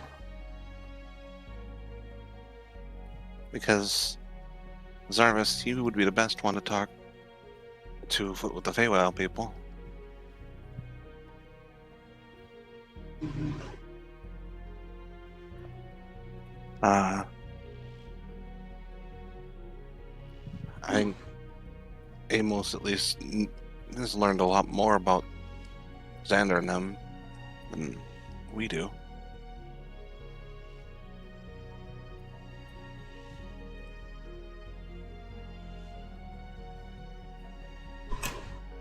D: Because Zarvis, you would be the best one to talk to with the Feywild people.
C: Mm-hmm.
D: I think Amos at least has learned a lot more about Cinder and them than we do.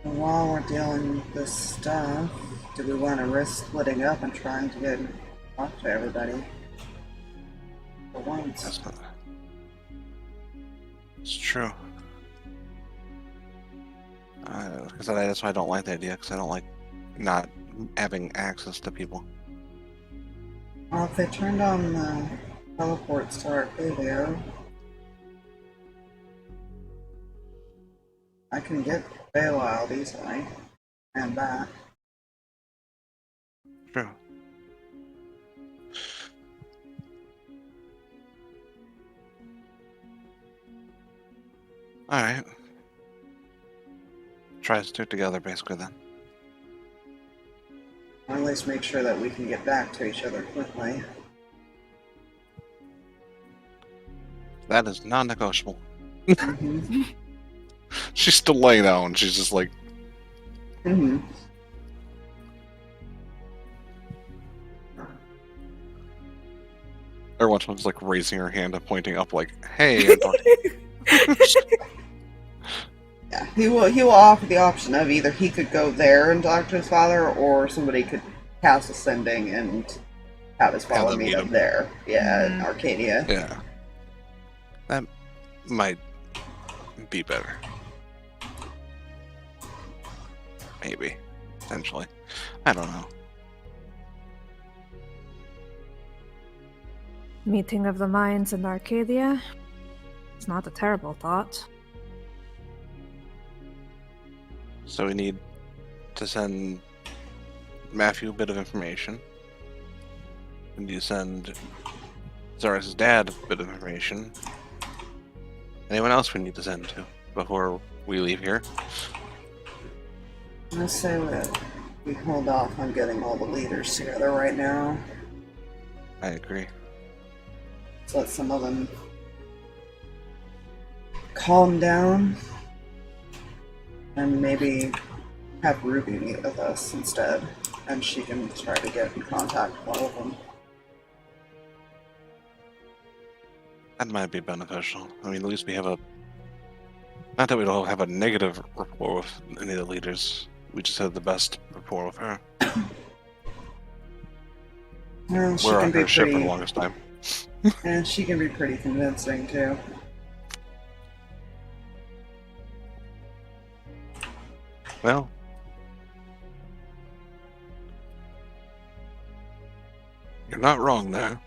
C: While we're dealing with this stuff, do we want to risk splitting up and trying to talk to everybody? For once.
D: It's true. Because that's why I don't like the idea, because I don't like not having access to people.
C: Well, if they turned on the teleports to Arcadia, I can get Feywild easily, and back.
D: True. Alright. Try to stick together, basically, then.
C: Or at least make sure that we can get back to each other quickly.
D: That is non-negotiable.
C: Mm-hmm.
D: She's still laying down. She's just like...
C: Mm-hmm.
D: Every once in a while, just like raising her hand and pointing up, like, "Hey, I'm talking."
C: Yeah, he will offer the option of either he could go there and talk to his father, or somebody could cast Ascending and have his father
D: them
C: meet
D: meet
C: up
D: him.
C: there. Yeah, in Arcadia.
D: Yeah, that might be better. Maybe, potentially. I don't know.
E: Meeting of the minds in Arcadia? It's not a terrible thought.
D: So we need to send Matthew a bit of information. We need to send Zaris' dad a bit of information. Anyone else we need to send to before we leave here?
C: I say we hold off on getting all the leaders together right now.
D: I agree.
C: Let's let some of them calm down. And maybe have Ruby meet with us instead. And she can try to get in contact with all of them.
D: That might be beneficial. I mean, at least we have a... Not that we don't have a negative rapport with any of the leaders. We just have the best rapport with her.
C: Well, she
D: We're
C: can
D: on
C: be
D: her ship for the
C: pretty...
D: longest time.
C: And she can be pretty convincing, too.
D: Well... You're not wrong there.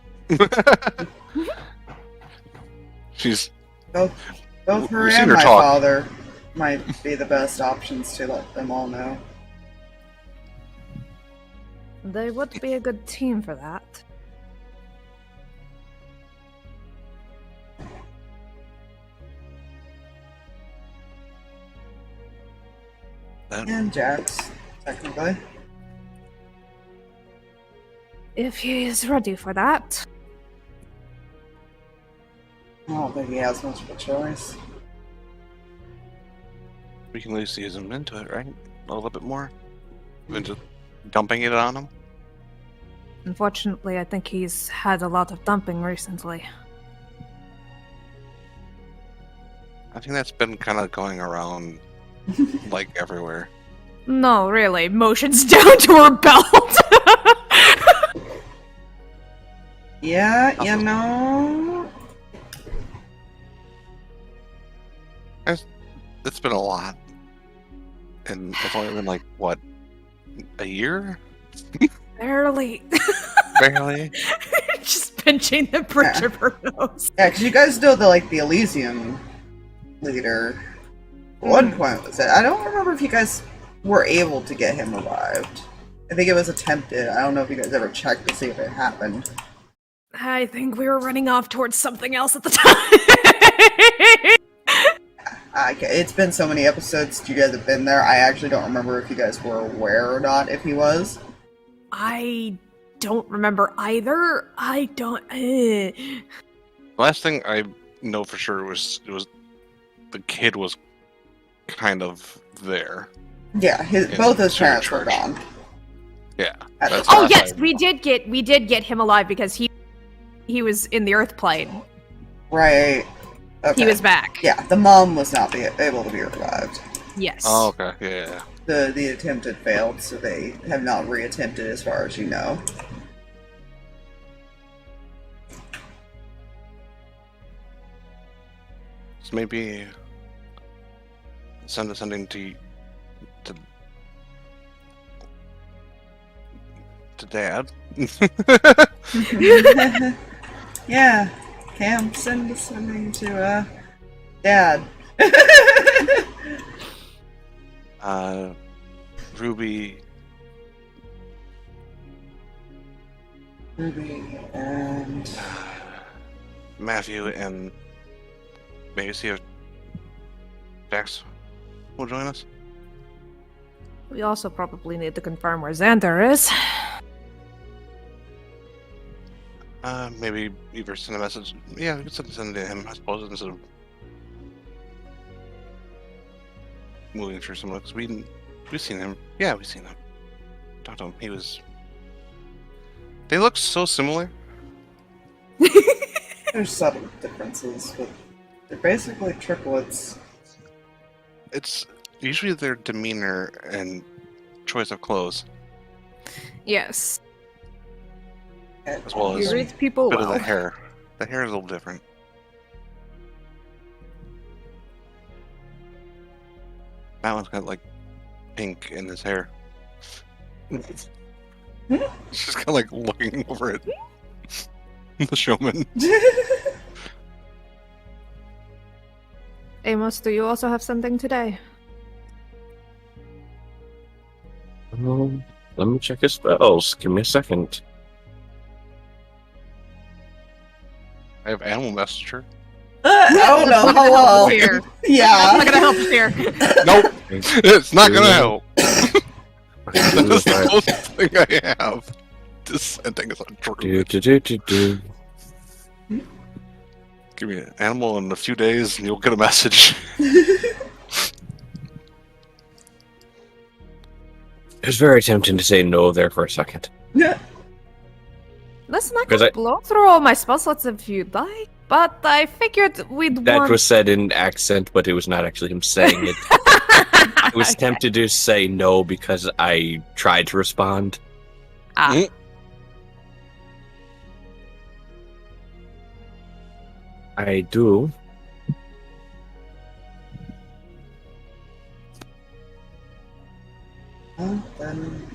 D: She's...
C: Both her
D: We've seen
C: and
D: her
C: my
D: talk.
C: father might be the best options to let them all know.
E: They would be a good team for that.
C: And Jax, technically.
E: If he is ready for that.
C: I don't think he has much of a choice.
D: We can at least ease him into it, right? A little bit more than just dumping it on him.
E: Unfortunately, I think he's had a lot of dumping recently.
D: I think that's been kind of going around like everywhere.
B: No, really. Motions down to her belt.
C: Yeah, you know.
D: It's been a lot. And it's only been like, what, a year?
E: Barely.
D: Barely?
B: Just pinching the bridge of her nose.
C: Yeah, because you guys know the Elysium leader. At one point was it? I don't remember if you guys were able to get him revived. I think it was attempted. I don't know if you guys ever checked to see if it happened.
B: I think we were running off towards something else at the time.
C: It's been so many episodes since you guys have been there. I actually don't remember if you guys were aware or not if he was.
B: I don't remember either. I don't.
D: The last thing I know for sure was the kid was kind of there.
C: Yeah, both his parents were gone.
D: Yeah.
C: That's
B: Oh
C: last
B: yes,
C: I-
B: we did get him alive because he was in the Earth plane.
C: Right. Okay.
B: He was back.
C: Yeah, the mom was not able to be revived.
B: Yes.
D: Oh, okay. Yeah.
C: The attempt had failed, so they have not reattempted as far as you know.
D: So maybe sending to Dad.
C: Yeah, Cam, sending to Dad.
D: Ruby.
C: Ruby and
D: Matthew, and maybe see if Jax will join us.
E: We also probably need to confirm where Xander is.
D: Maybe either send a message. Yeah, we could send it to him, I suppose, instead of moving through someone. Because we've seen him. Yeah, we've seen him. Talked to him. He was. They look so similar.
C: there's subtle differences, but they're basically triplets.
D: It's usually their demeanor and choice of clothes,
E: Yes.
D: as well
E: He
D: as
E: reads people
D: a bit of
E: well.
D: the hair. The hair is a little different. That one's got like pink in his hair. He's just kind of like looking over at the showman.
E: Amos, do you also have something today?
A: Let me check his spells. Give me a second.
D: I have animal messenger.
C: Oh no,
B: That's not gonna help
C: hello.
B: us here. That's
C: Yeah.
B: not gonna help us here.
D: Nope, it's not gonna help.
A: Okay,
D: That's the closest thing I have. Dissenting is a druid.
A: do.
D: Give me an animal in a few days and you'll get a message.
A: It was very tempting to say no there for a second.
E: Listen, I
A: Because
E: can
A: I-
E: blow through all my spell slots if you'd like, but I figured we'd
A: That
E: want...
A: was said in accent, but it was not actually him saying it. I was tempted to say no because I tried to respond.
B: Ah.
A: I do.
C: Well, then.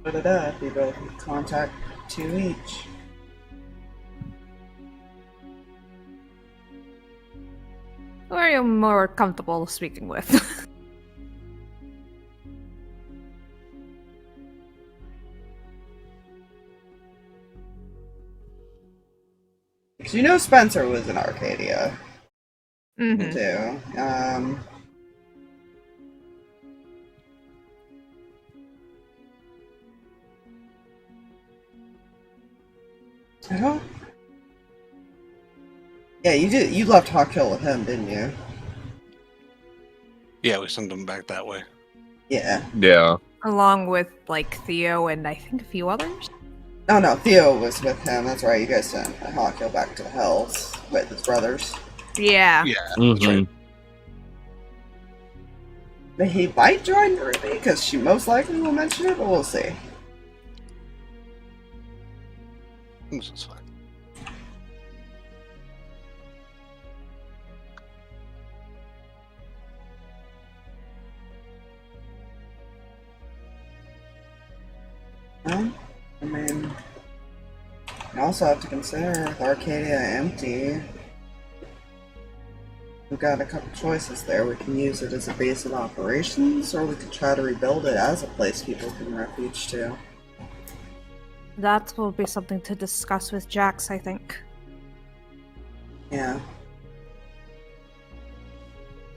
C: Be able to contact 2 each.
E: Who are you more comfortable speaking with?
C: So you know Spencer was in Arcadia,
B: Mm-hmm.
C: too. I don't... Yeah, you did. You left Hawk Hill with him, didn't you?
D: Yeah, we sent them back that way.
C: Yeah.
A: Yeah.
E: Along with, like, Theo and I think a few others?
C: Oh no, Theo was with him. That's right. You guys sent Hawk Hill back to the Hells with his brothers.
E: Yeah.
D: Yeah, that's right.
C: He might join Ruby because she most likely will mention it, but we'll see.
D: This is fine.
C: Well, I mean, you also have to consider with Arcadia empty. We've got a couple choices there. We can use it as a base of operations, or we could try to rebuild it as a place people can refuge to.
E: That will be something to discuss with Jax, I think.
C: Yeah.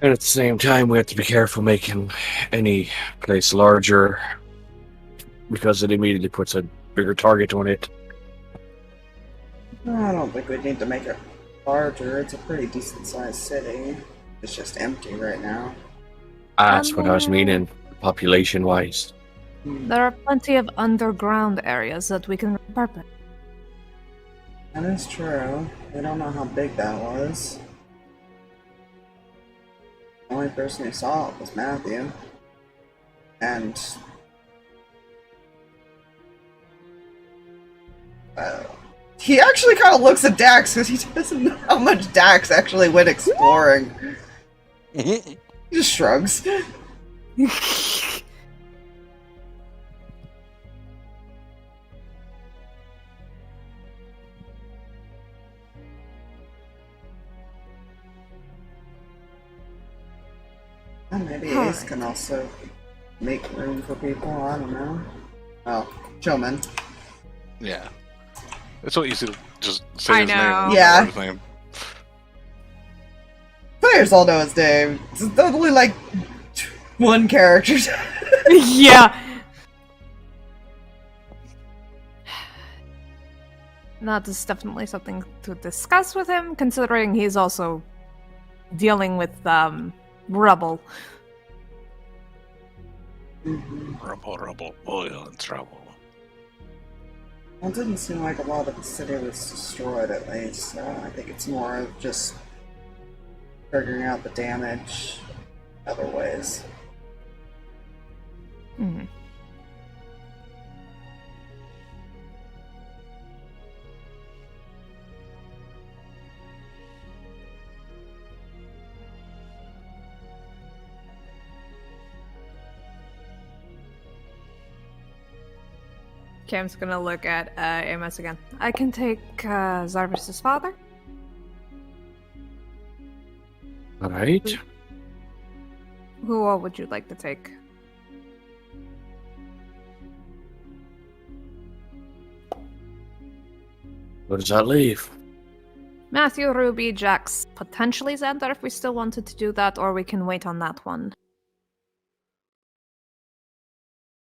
A: And at the same time, we have to be careful making any place larger, because it immediately puts a bigger target on it.
C: I don't think we need to make it larger. It's a pretty decent sized city. It's just empty right now.
A: That's what I was meaning, population-wise.
E: There are plenty of underground areas that we can repurpose.
C: That is true. We don't know how big that was. The only person who saw it was Matthew. And... he actually kind of looks at Dax because he doesn't know how much Dax actually went exploring. He just shrugs. And maybe Ace can also make room for people, I don't know. Oh, Showman.
D: Yeah. It's so easy to just say his
E: know.
D: name.
C: Yeah.
D: His name.
C: Players all know his name. It's only like one character.
B: Yeah.
E: That is definitely something to discuss with him, considering he's also dealing with rubble.
D: Rubble, oil and trouble.
C: Well, it didn't seem like a lot of the city was destroyed, at least, so I think it's more of just figuring out the damage other ways.
E: Mhm. Cam's gonna look at Amos again. I can take Zarvis's father.
A: Alright.
E: Who all would you like to take?
A: Where does that leave?
E: Matthew, Ruby, Jax, potentially Xander if we still wanted to do that, or we can wait on that one.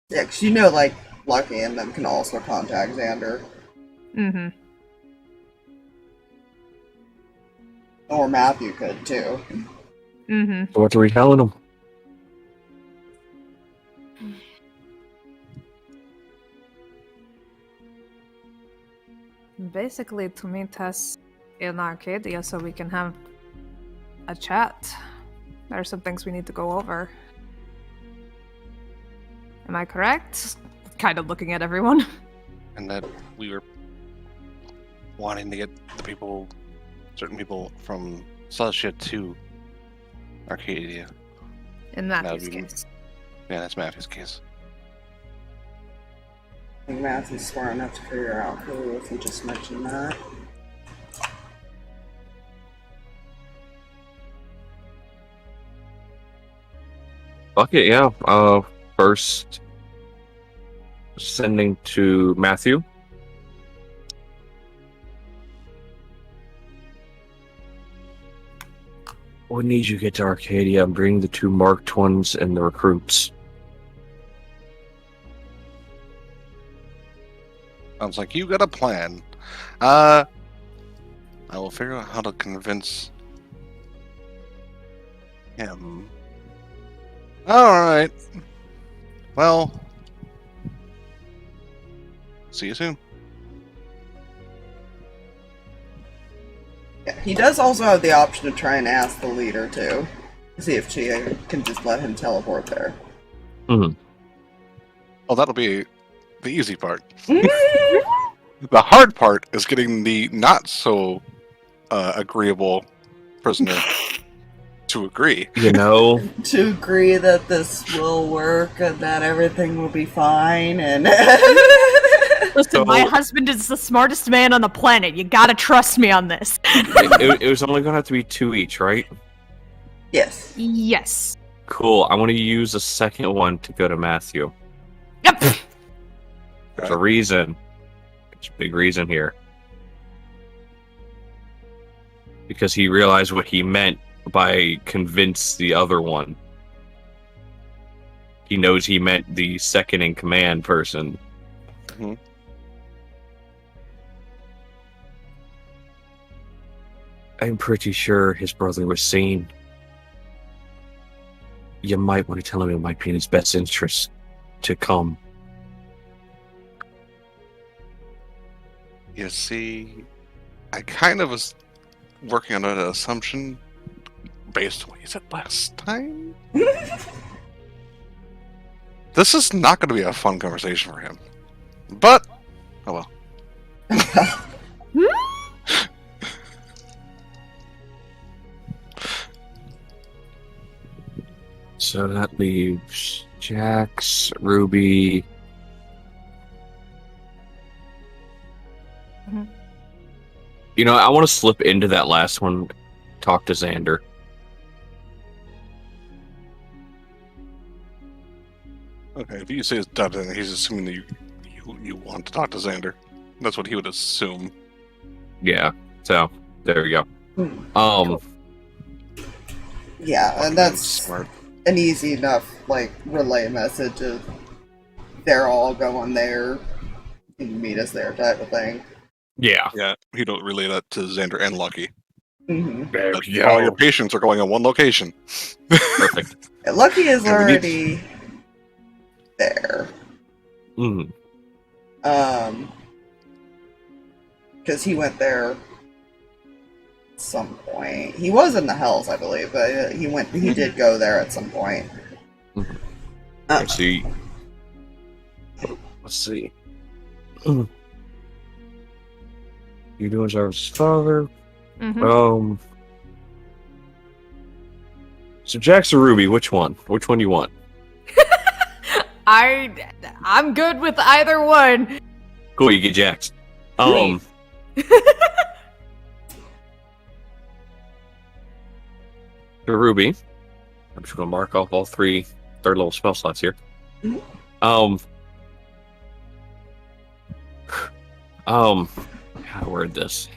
C: Yeah, 'cause you know, like, Lucky and them can also contact Xander.
E: Mm-hmm.
C: Or Matthew could, too.
E: Mm-hmm.
A: So what are we telling them?
E: Basically to meet us in Arcadia so we can have a chat. There are some things we need to go over. Am I correct? Kind of looking at everyone.
D: And that we were wanting to get the people, certain people from Celestia to Arcadia.
E: In Matthew's
D: That'd be-
E: case.
D: Yeah, that's Matthew's case.
C: I think Matthew's smart enough to figure out who if he just mentioned that.
A: Fuck it, yeah. First, sending to Matthew. We need you to get to Arcadia and bring the 2 marked ones and the recruits.
D: Sounds like you got a plan. I will figure out how to convince him. Alright. Well, see you soon.
C: Yeah, he does also have the option to try and ask the leader, too. See if she can just let him teleport there.
A: Mm-hmm.
D: Oh, that'll be the easy part. The hard part is getting the not so agreeable prisoner to agree.
A: You know,
C: To agree that this will work and that everything will be fine and...
B: Listen,
A: So-
B: my husband is the smartest man on the planet. You gotta trust me on this.
A: it was only going to have to be 2 each, right?
C: Yes.
B: Yes.
A: Cool. I want to use a second one to go to Matthew.
B: Yep.
A: There's a reason. There's a big reason here. Because he realized what he meant by convince the other one. He knows he meant the second in command person.
D: Mhm.
A: I'm pretty sure his brother was sane. You might want to tell him it might be in his best interest to come.
D: You see, I kind of was working on an assumption based on what you said last time. This is not going to be a fun conversation for him. But, oh well.
A: So that leaves Jax, Ruby.
B: Mhm.
A: You know, I want to slip into that last one, talk to Xander.
D: Okay, if you say it's done, then he's assuming that you want to talk to Xander. That's what he would assume.
A: Yeah, so there we go.
C: Hmm. Yeah, and that's
D: Smart.
C: an easy enough, like, relay message of they're all going there, you can meet us there type of thing.
A: Yeah.
D: Yeah, he don't relay that to Xander and Lucky.
C: Mm-hmm.
A: There
D: That
A: we
D: all your
A: go.
D: patients are going in one location.
A: Perfect.
C: Lucky is
D: And we need-
C: already there.
A: Mhm.
C: Because he went there at some point. He was in the Hells, I believe, but he did go there at some point.
A: Mhm.
C: Uh,
A: Let's see. Let's see. You're doing Jarvis' father.
B: Mhm.
A: So Jax or Ruby, which one? Which one do you want?
B: I'm good with either one.
A: Cool, you get Jax.
B: Sweet.
A: For Ruby, I'm just gonna mark off all 3 third level spell slots here.
C: Mhm.
A: How to word this?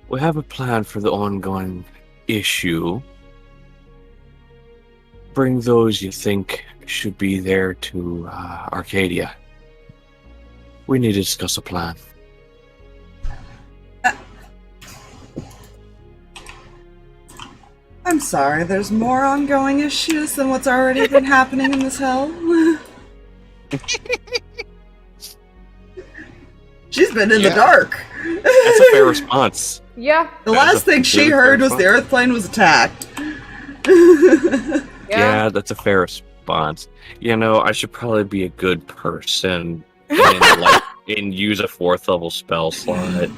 A: We have a plan for the ongoing issue. Bring those you think should be there to Arcadia. We need to discuss a plan.
C: I'm sorry, there's more ongoing issues than what's already been happening in this hell. She's been in the
D: Yeah.
C: dark.
A: That's a fair response.
B: Yeah.
C: The
A: That is
C: last
A: a
C: thing she
A: really
C: heard
A: fair
C: was the Earth plane was attacked.
A: Yeah, that's a fair response. You know, I should probably be a good person and use a 4th level spell slot.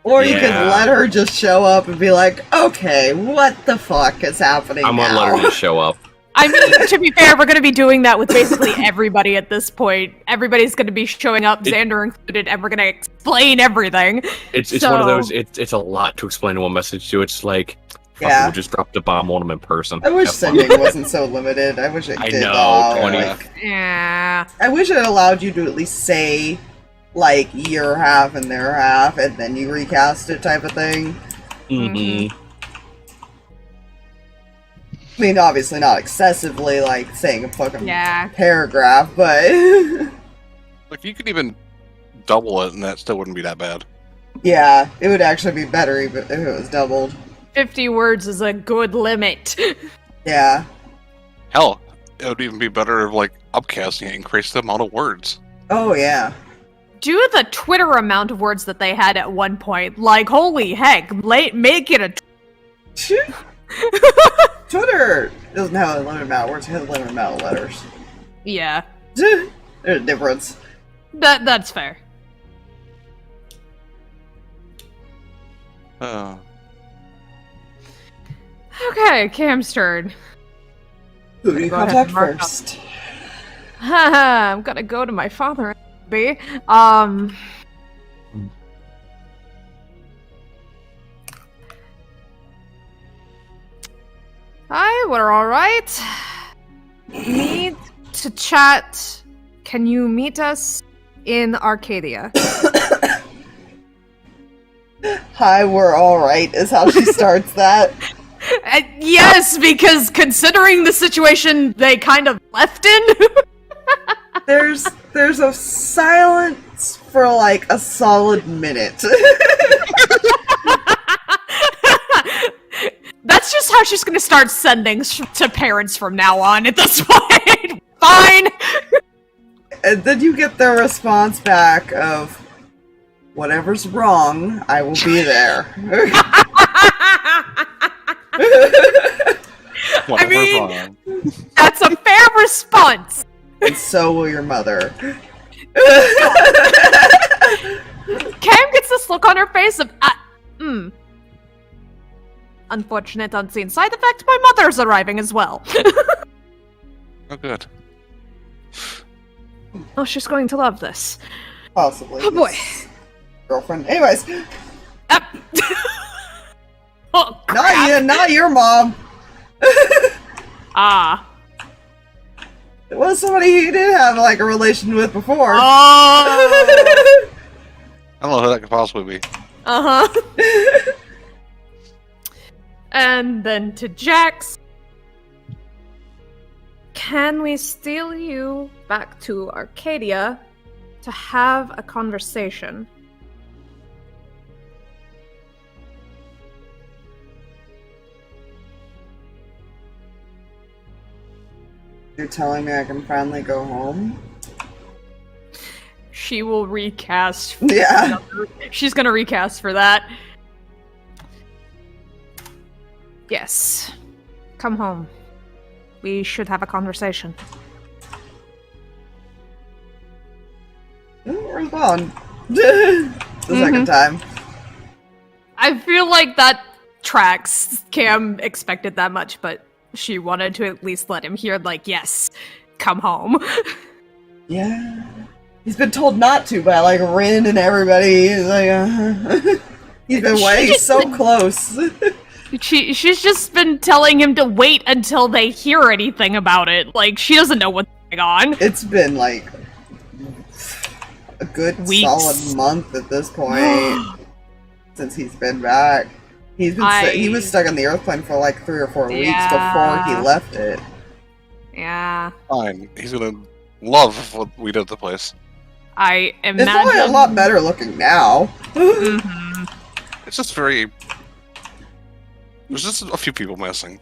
C: Or you could
A: Yeah.
C: let her just show up and be like, okay, what the fuck is happening
A: I'm gonna
C: now?
A: let her just show up.
B: I mean, to be fair, we're going to be doing that with basically everybody at this point. Everybody's going to be showing up, Xander included, and we're going to explain everything.
A: It's one of
B: So-
A: those. It's a lot to explain in one message to. It's like, fuck,
C: Yeah.
A: we'll just drop the bomb on them in person.
C: I wish
A: Have fun.
C: sending wasn't so limited. I wish it
A: I
C: did
A: know,
C: allow,
A: 20.
C: like,
B: Yeah.
C: I wish it allowed you to at least say, like your half and their half, and then you recast it type of thing.
A: Mm-hmm.
C: I mean, obviously not excessively, like saying a fucking
B: Yeah.
C: paragraph, but
D: If you could even double it, and that still wouldn't be that bad.
C: yeah, it would actually be better even if it was doubled.
B: 50 words is a good limit.
C: Yeah.
D: Hell, it would even be better if, like, upcasting it increased the amount of words.
C: Oh, yeah.
B: Do the Twitter amount of words that they had at one point. Like, holy heck, make it a...
C: Twitter doesn't have a limited amount of words, it has a limited amount of letters.
B: Yeah,
C: There's a difference.
B: that's fair. Okay, Cam's turn.
C: Who do you
B: Go ahead
C: contact
B: and mark up.
C: first?
B: I'm gonna go to my father. Hi, we're alright. Need to chat. Can you meet us in Arcadia?
C: Hi, we're alright, is how she starts that.
B: Yes, because considering the situation they kind of left in.
C: There's a silence for like a solid minute.
B: That's just how she's gonna start sending to parents from now on at this point. Fine.
C: And then you get the response back of, whatever's wrong, I will be there.
B: I mean, that's a fair response.
C: And so will your mother.
B: Cam gets this look on her face of, unfortunate unseen side effect, my mother's arriving as well.
D: Oh, good.
B: Oh, she's going to love this.
C: Possibly.
B: Oh boy.
C: Girlfriend. Anyways,
B: Oh, crap.
C: not your mom.
B: Ah.
C: It was somebody you did have like a relation with before.
B: Oh.
D: I don't know who that could possibly be.
B: Uh-huh. And then to Jax. Can we steal you back to Arcadia to have a conversation?
C: You're telling me I can finally go home?
B: She will recast.
C: Yeah.
B: She's gonna recast for that. Yes. Come home. We should have a conversation.
C: We're gone. The second time.
B: I feel like that tracks. Cam expected that much, but she wanted to at least let him hear, like, yes, come home.
C: Yeah. He's been told not to by, like, Rin and everybody. He's like, He's been waiting so close.
B: She's just been telling him to wait until they hear anything about it. Like, she doesn't know what's going on.
C: It's been, like, a good
B: Weeks.
C: solid month at this point. Since he's been back. He was stuck on the Earth plane for like 3 or 4 weeks before he left it.
B: Yeah.
D: Fine. He's gonna love what we did at the place.
B: I imagine...
C: It's probably a lot better looking now.
B: Mm-hmm.
D: It's just very... There's just a few people missing.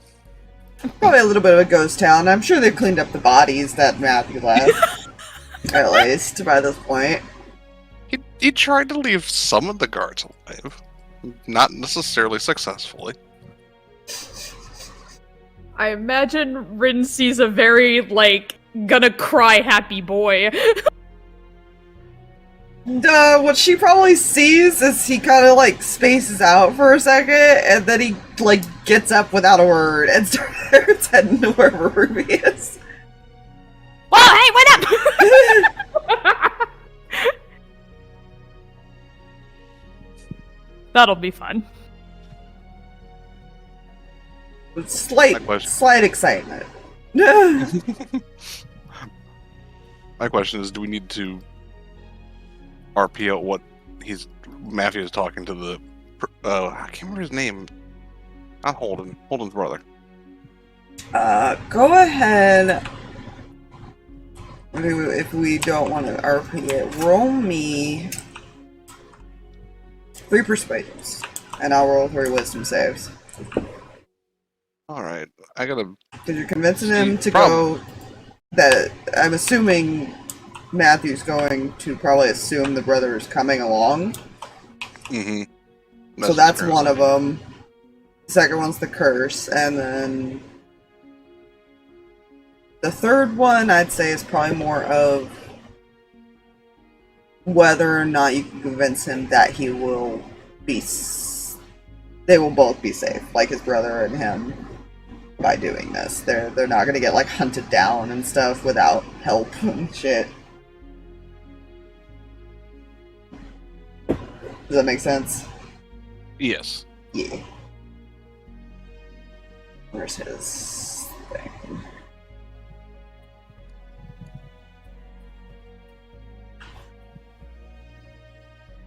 C: Probably a little bit of a ghost town. I'm sure they've cleaned up the bodies that Matthew left. At least, by this point.
D: He tried to leave some of the guards alive. Not necessarily successfully.
B: I imagine Rin sees a very, like, gonna cry happy boy.
C: What she probably sees is he kind of like spaces out for a second, and then he like gets up without a word and starts heading to wherever Ruby is.
B: Whoa, hey, what up? That'll be fun.
C: With slight excitement.
D: My question is, do we need to RP out what Matthew is talking to the. I can't remember his name. Not Holden. Holden's brother.
C: Go ahead. If we don't want to RP it, roll me 3 persuasions, and I'll roll 3 wisdom saves.
D: Alright, I gotta.
C: Because you're convincing him to go. That I'm assuming Matthew's going to probably assume the brother is coming along.
D: Mm-hmm.
C: So that's one of them. The second one's the curse, and then the third one I'd say is probably more of whether or not you can convince him that he will be. They will both be safe, like his brother and him. By doing this, they're not gonna get like hunted down and stuff without help and shit. Does that make sense?
D: Yes.
C: Yeah. Where's his thing?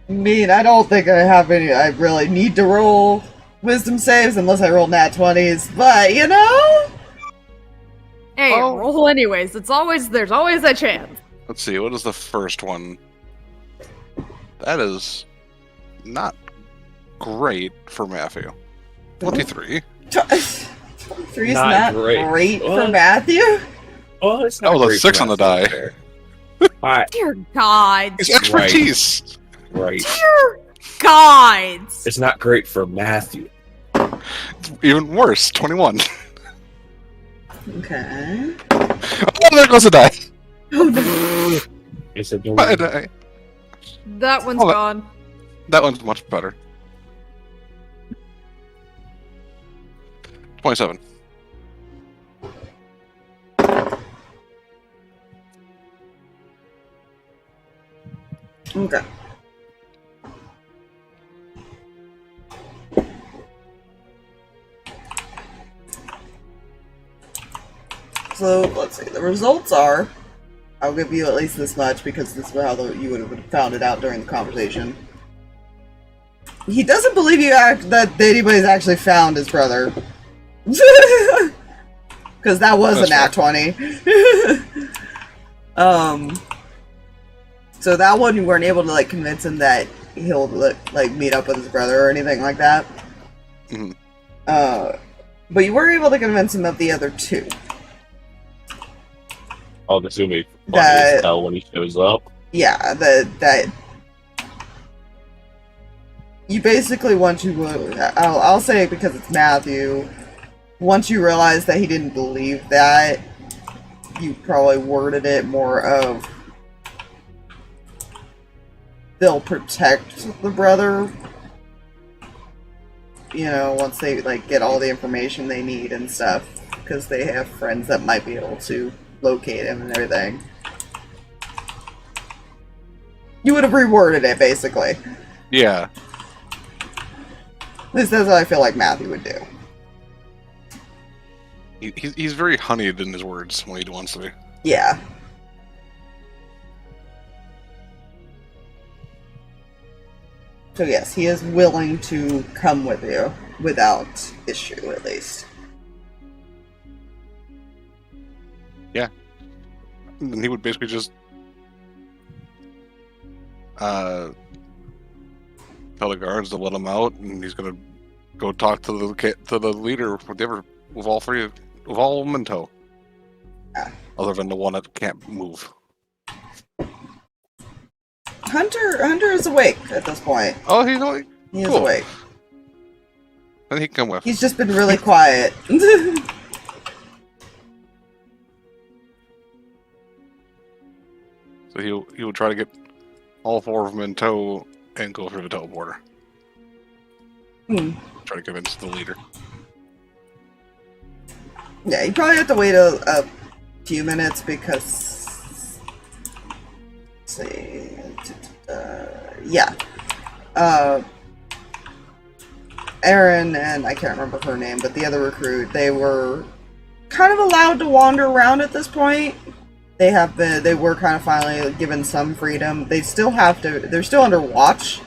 C: I mean, I don't think I have any. I really need to roll wisdom saves unless I roll nat 20s, but you know?
B: Hey, roll anyways. There's always a chance.
D: Let's see, what is the first one? That is not great for Matthew. 23.
C: 23 is not great for Matthew?
A: Oh, it's not
D: that was a
A: great
D: 6
A: for
D: on the
A: Matthew.
D: die.
A: Alright,
B: Dear God.
D: His expertise!
A: right.
B: Dear God.
A: It's not great for Matthew.
D: It's even worse, 21.
C: Okay.
D: Oh, there goes a die!
A: It's a
D: A die.
B: That one's
D: Oh,
B: gone.
D: That one's much better. 27.
C: Okay. So, let's see. The results are... I'll give you at least this much, because this is how you would have found it out during the conversation. He doesn't believe that anybody's actually found his brother. Because that was an nat 20. So that one you weren't able to, like, convince him that he'll, like, meet up with his brother or anything like that.
D: Mm-hmm.
C: But you were able to convince him of the other 2.
A: Oh, this is gonna be funny as hell when he shows up.
C: Yeah, that you basically want to. I'll say it because it's Matthew. Once you realize that he didn't believe that, you probably worded it more of they'll protect the brother. You know, once they like get all the information they need and stuff, because they have friends that might be able to locate him and everything. You would have reworded it, basically.
D: Yeah.
C: At least that's what I feel like Matthew would do.
D: He's very honeyed in his words when he wants to be.
C: Yeah. So yes, he is willing to come with you without issue, at least.
D: Yeah. And he would basically just tell the guards to let him out, and he's gonna go talk to the leader, whatever, with all three, with all of them in tow.
C: Yeah.
D: Other than the one that can't move.
C: Hunter is awake at this point.
D: Oh, he's awake.
C: He is awake.
D: Then he can come with.
C: He's just been really quiet.
D: So he'll try to get all 4 of them in tow and go through the teleporter. Try to convince the leader.
C: Yeah, you probably have to wait a few minutes because... Let's see... yeah. Erin and I can't remember her name, but the other recruit, they were kind of allowed to wander around at this point. They were kind of finally given some freedom. They still have to. They're still under watch.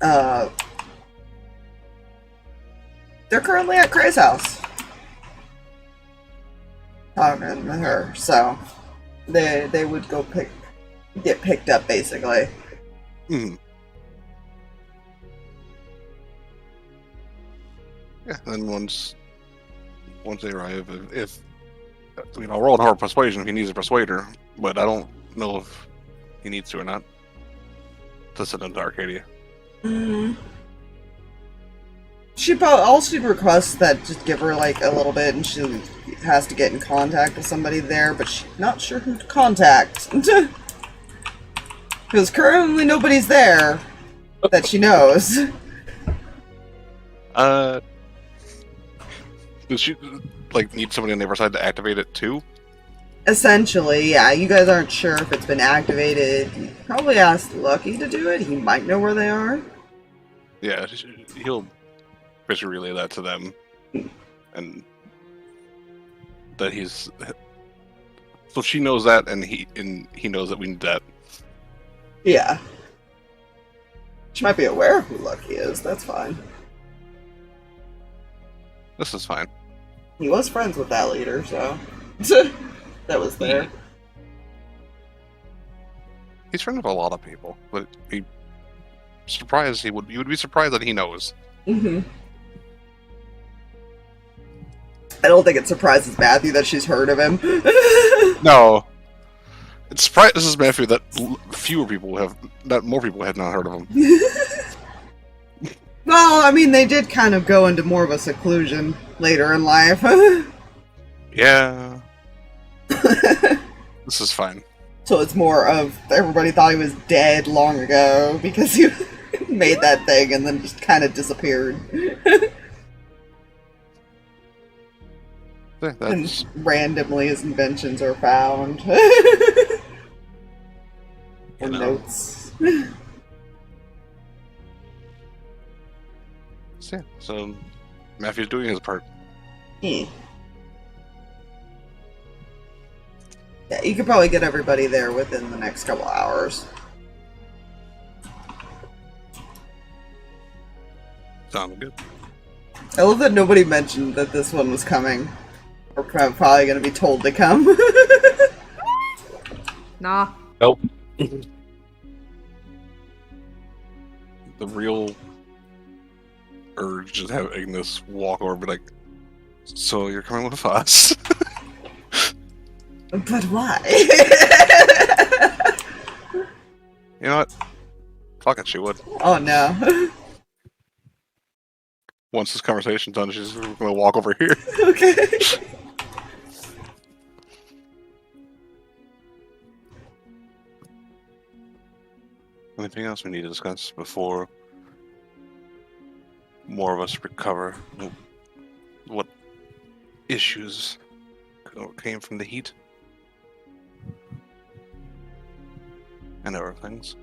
C: They're currently at Kreh's house, talking with her. So they would go get picked up basically.
D: Hmm. Yeah. Then once they arrive, if roll on her persuasion if he needs to persuade her, but I don't know if he needs to or not to send him to Arcadia.
C: Mm-hmm. She'd request that just give her like a little bit, and she has to get in contact with somebody there, but she's not sure who to contact because currently nobody's there that she knows.
D: Does she need somebody on the other side to activate it too?
C: Essentially, yeah. You guys aren't sure if it's been activated. You probably ask Lucky to do it. He might know where they are.
D: Yeah, he'll basically relay that to them, and that he's. So she knows that, and he knows that we need that.
C: Yeah. She might be aware of who Lucky is. That's fine.
D: This is fine.
C: He was friends with that leader, so that was there.
D: He's friends with a lot of people, but you would be surprised that he knows.
C: Mm-hmm. I don't think it surprises Matthew that she's heard of him.
D: No, it surprises Matthew that more people have not heard of him.
C: Well, I mean, they did kind of go into more of a seclusion later in life.
D: Yeah. This is fine.
C: So it's more of everybody thought he was dead long ago because he made that thing and then just kind of disappeared. And randomly his inventions are found. And notes.
D: So Matthew's doing his part.
C: Yeah, you could probably get everybody there within the next couple hours.
D: Sounds good.
C: I love that nobody mentioned that this one was coming. We're probably going to be told to come.
B: Nah.
A: Nope.
D: The real urge to have Ignis walk over and be like, so you're coming with us?
C: But why?
D: You know what? Fuck it, she would.
C: Oh no.
D: Once this conversation's done, she's going to walk over here.
C: Okay.
D: Anything else we need to discuss before more of us recover? What issues came from the heat? And other things.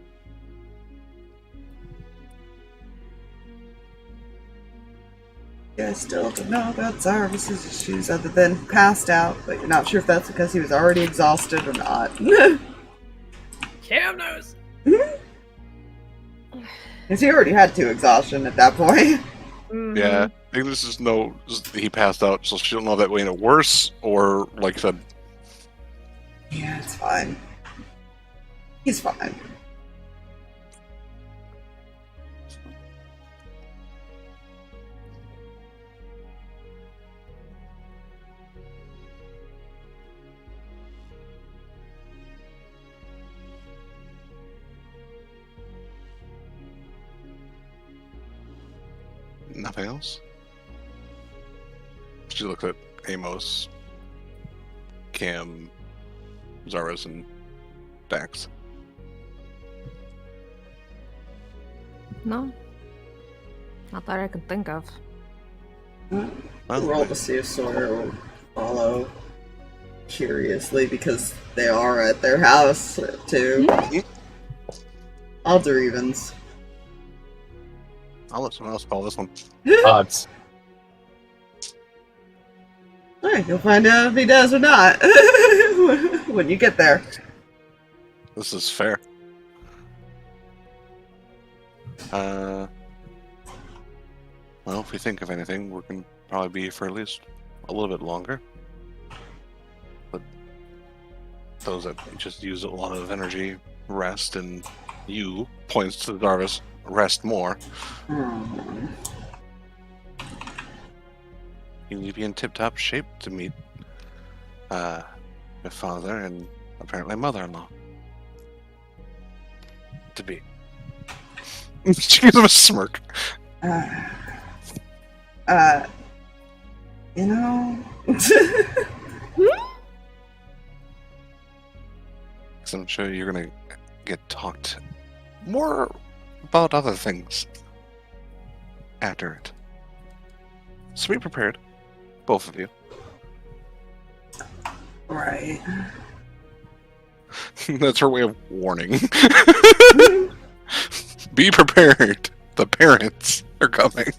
C: You guys still don't know about Zarvis's issues other than passed out, but you're not sure if that's because he was already exhausted or not.
B: Cam knows.
C: Because he already had 2 exhaustion at that point.
B: Mhm.
D: Yeah, Ignis just knows he passed out, so she don't know if that made it worse, or, like I said...
C: Yeah, it's fine. He's fine.
D: Nothing else? She looked at Amos, Cam, Zaras, and Dax.
E: No. Not that I can think of.
C: Roll to see if Sawyer will follow curiously because they are at their house too. Odds or evens?
D: I'll let someone else call this one.
A: Odds.
C: Alright, you'll find out if he does or not. when you get there.
D: This is fair. Well, if we think of anything, we're going to probably be for at least a little bit longer. But those that just use a lot of energy rest, and you, points to the Darvis, rest more. You need to be in tip-top shape to meet your father and apparently mother-in-law. To be. She gives him a smirk.
C: You know...
D: So I'm sure you're gonna get talked more about other things after it. So be prepared, both of you.
C: Right.
D: That's her way of warning. Be prepared. The parents are coming.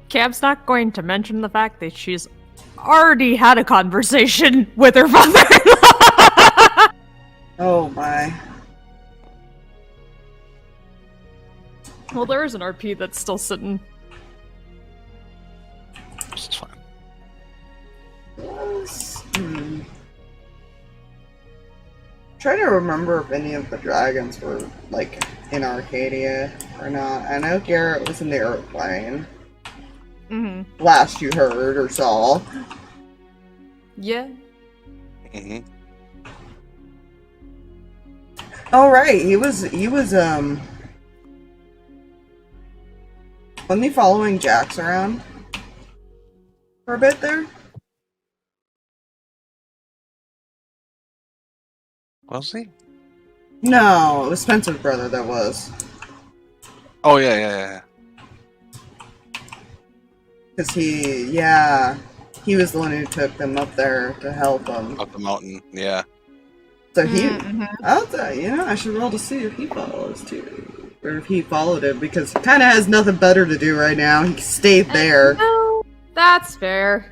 B: Cam's not going to mention the fact that she's already had a conversation with her father-in-law.
C: Oh my.
B: Well, there is an RP that's still sitting.
D: This is fine.
C: Try to remember if any of the dragons were, like, in Arcadia or not. I know Garrett was in the airplane.
B: Mm-hmm.
C: Last you heard or saw.
B: Yeah.
D: Mm-hmm.
C: Oh, right. He was, wasn't he following Jax around? For a bit there?
D: Was he?
C: No, it was Spencer's brother that was.
D: Oh, yeah.
C: Because he was the one who took them up there to help them.
D: Up the mountain, yeah.
C: So I should roll to see if he follows too. Or if he followed him, because he kind of has nothing better to do right now. He stayed there.
B: No, that's fair.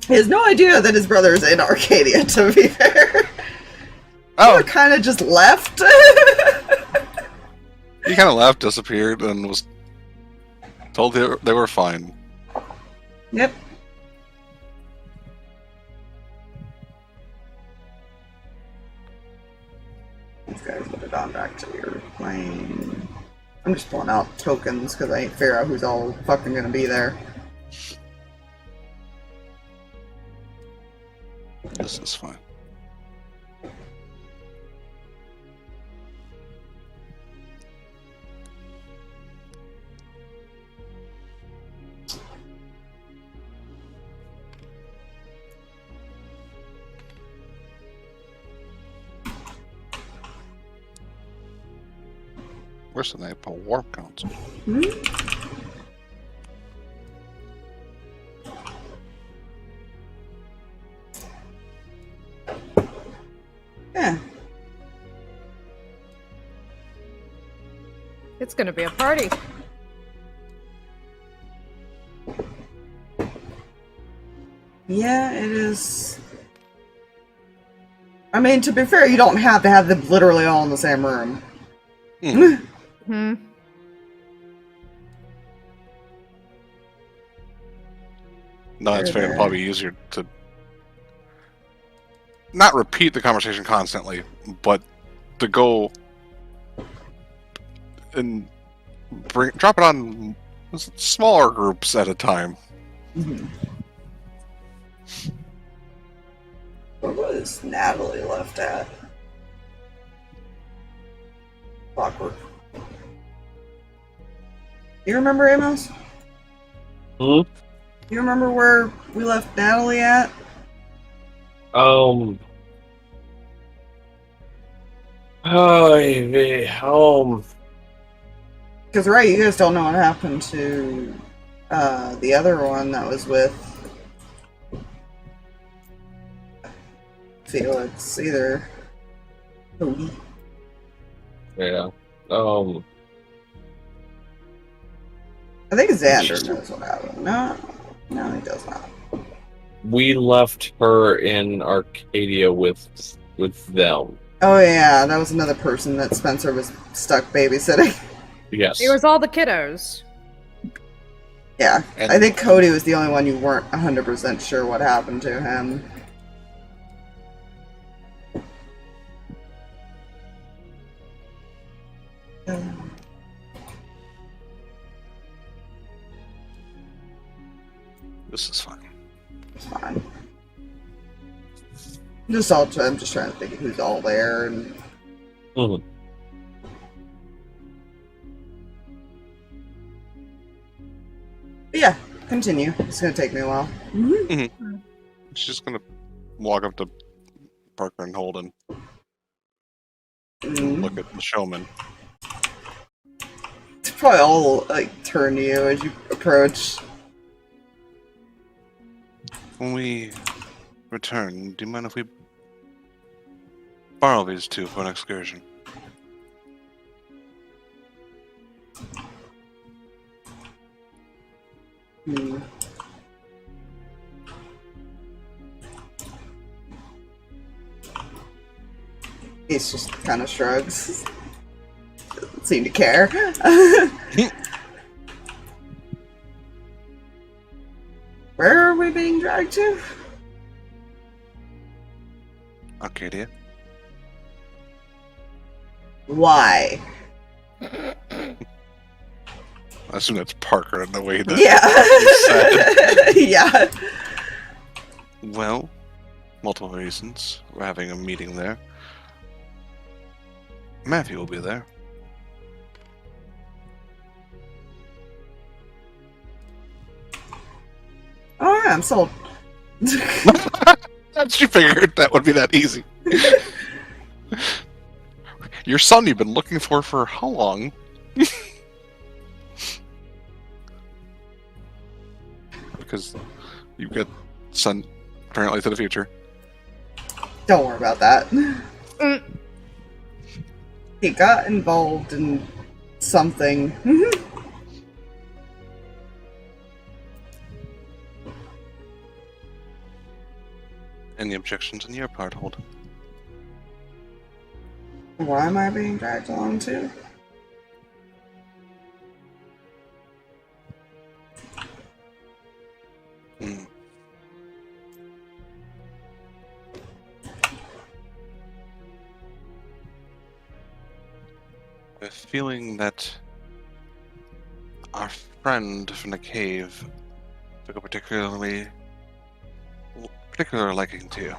C: He has no idea that his brother is in Arcadia, to be fair.
D: Oh!
C: He kind of just left.
D: He kind of left, disappeared, and was told they were fine.
C: Yep. These guys put it on back to your plane. I'm just pulling out tokens because I ain't figure out who's all fucking gonna be there.
D: This is fine. Where's the name of Warp Council?
C: Yeah.
B: It's gonna be a party.
C: Yeah, it is. I mean, to be fair, you don't have to have them literally all in the same room.
D: Hmm. No, it's fair. It'll probably be easier to not repeat the conversation constantly, but to go and drop it on smaller groups at a time.
C: Mm-hmm. Where was Natalie left at? Awkward. You remember, Amos?
A: Hmm?
C: You remember where we left Natalie at? Because, right, you guys don't know what happened to the other one that was with Felix either. Cody.
A: Yeah.
C: I think Xander knows what happened. No, he does not.
A: we left her in Arcadia with them.
C: Oh yeah, that was another person that Spencer was stuck babysitting.
A: Yes.
B: It was all the kiddos.
C: Yeah,
D: And-
C: I think Cody was the only one you weren't 100% sure what happened to him.
D: This is fine.
C: It's fine. I'm just trying to think of who's all there and
A: Mhm.
C: but yeah, continue. It's gonna take me a while.
D: She's just gonna walk up to Parker and Holden,
C: Mm.
D: look at the showman.
C: It's probably all like turn to you as you approach.
D: When we return, do you mind if we borrow these two for an excursion?
C: Hmm. He just kind of shrugs. Doesn't seem to care. Where are we being dragged to?
D: Arcadia?
C: Why?
D: I assume that's Parker in the way that you
C: Yeah.
D: said.
C: Yeah.
D: Well, multiple reasons. We're having a meeting there. Matthew will be there.
C: Oh yeah, I'm sold.
D: She figured that would be that easy. Your son you've been looking for how long? Because you've got son apparently to the future.
C: Don't worry about that.
B: Mm.
C: He got involved in something.
D: Any objections on your part, Holden?
C: Why am I being dragged along too?
D: Hmm. A feeling that our friend from the cave took a particular liking to you.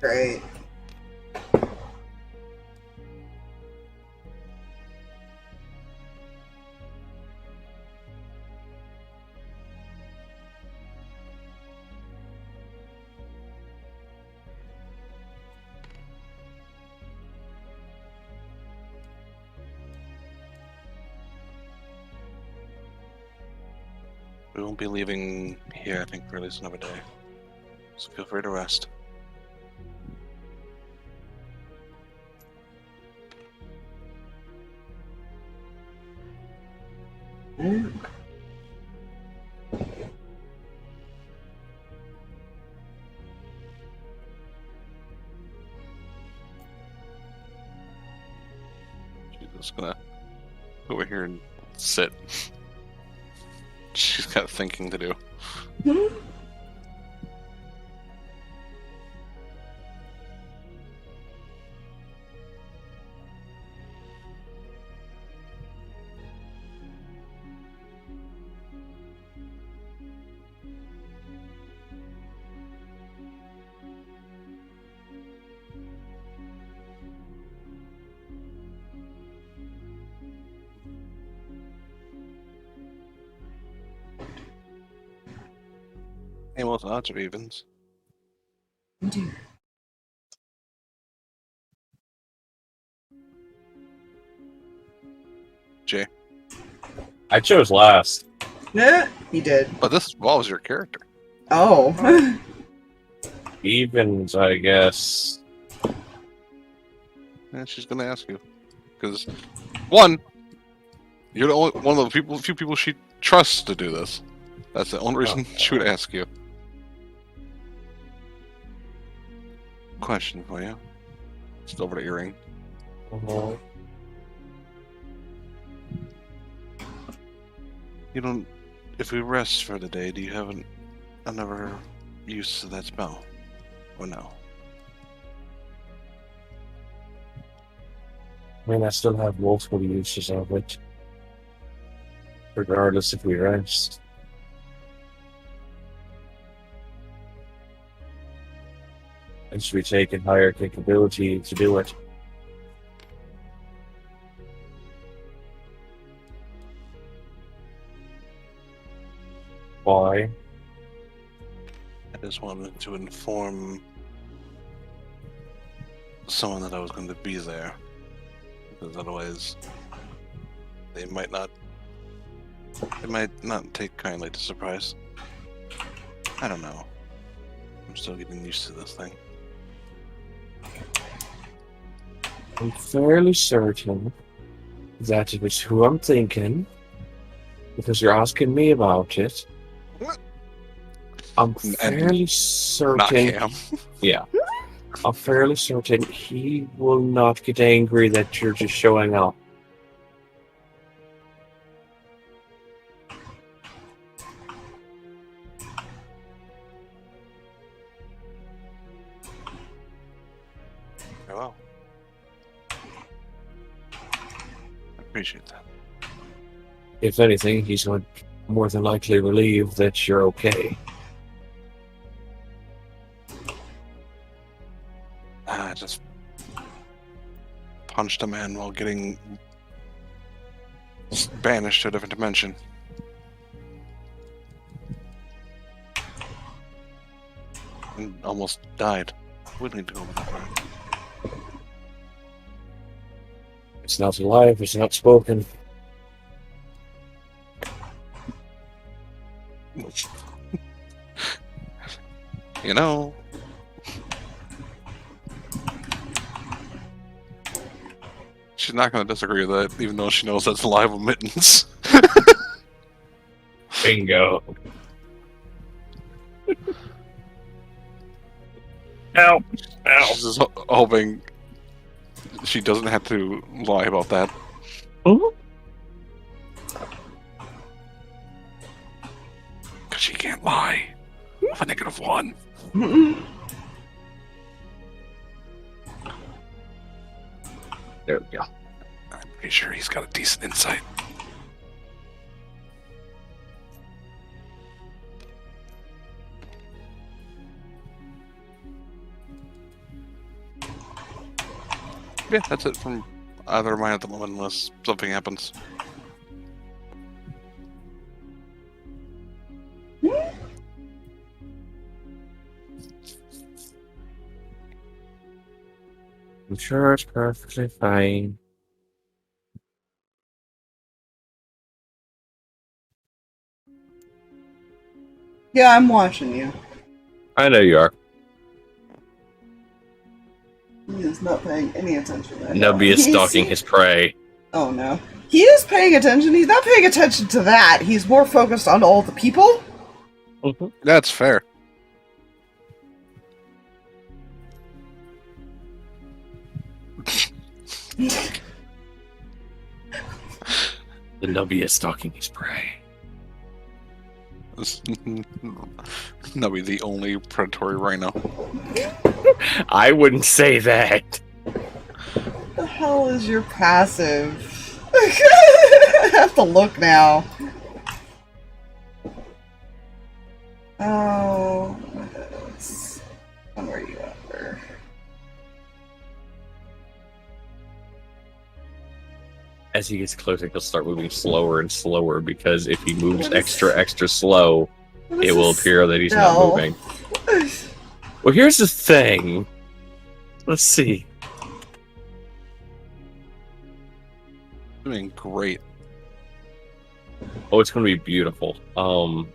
C: Great.
D: We won't be leaving here, I think, for at least another day. So feel free to rest.
C: Mm.
D: She's just gonna go over here and sit. She's got thinking to do.
C: Hmm?
D: Amos, odds or evens? Jay.
A: I chose last.
C: Yeah, he did.
D: But this involves your character.
C: Oh.
A: Evens, I guess.
D: And she's gonna ask you. Because, one, you're the only one of the few people she trusts to do this. That's the only reason she would ask you. Question for you. Just over the earring. You don't. If we rest for the day, do you have another use of that spell, or no?
A: I mean, I still have multiple uses of it, regardless if we rest. And should we take a higher capability to do it? Why?
D: I just wanted to inform someone that I was going to be there, because otherwise they might not take kindly to surprise. I don't know. I'm still getting used to this thing.
A: I'm fairly certain that it was who I'm thinking, because you're asking me about it. I'm fairly certain.
D: Not Cam.
A: Yeah. I'm fairly certain he will not get angry that you're just showing up.
D: Hello. I appreciate that.
A: If anything, he's going to more than likely relieve that you're okay.
D: I just punched a man while getting banished to a different dimension. And almost died. We need to go over that way.
A: It's not alive, it's not spoken.
D: You know. She's not going to disagree with that, even though she knows that's live admittance.
A: Bingo. Ow. Ow.
D: She's just hoping she doesn't have to lie about that.
A: Oh?
D: Because she can't lie. Of a -1.
A: There we go.
D: I'm pretty sure he's got a decent insight. Yeah, that's it from either of mine at the moment, unless something happens.
A: I'm sure it's perfectly fine.
C: Yeah, I'm watching you.
A: I know you are.
C: He is not paying any attention right
A: Nubby is stalking his prey.
C: Oh no. He is paying attention. He's not paying attention to that. He's more focused on all the people.
D: That's fair.
A: The Nubby is stalking his prey.
D: Nubby, the only predatory rhino.
A: I wouldn't say that.
C: What the hell is your passive? I have to look now. Oh, where are you at? Where?
A: As he gets closer, he'll start moving slower and slower, because if he moves extra slow, it will appear that he's not moving. Well, here's the thing. Let's see.
D: Doing great.
A: Oh, it's going to be beautiful. Well,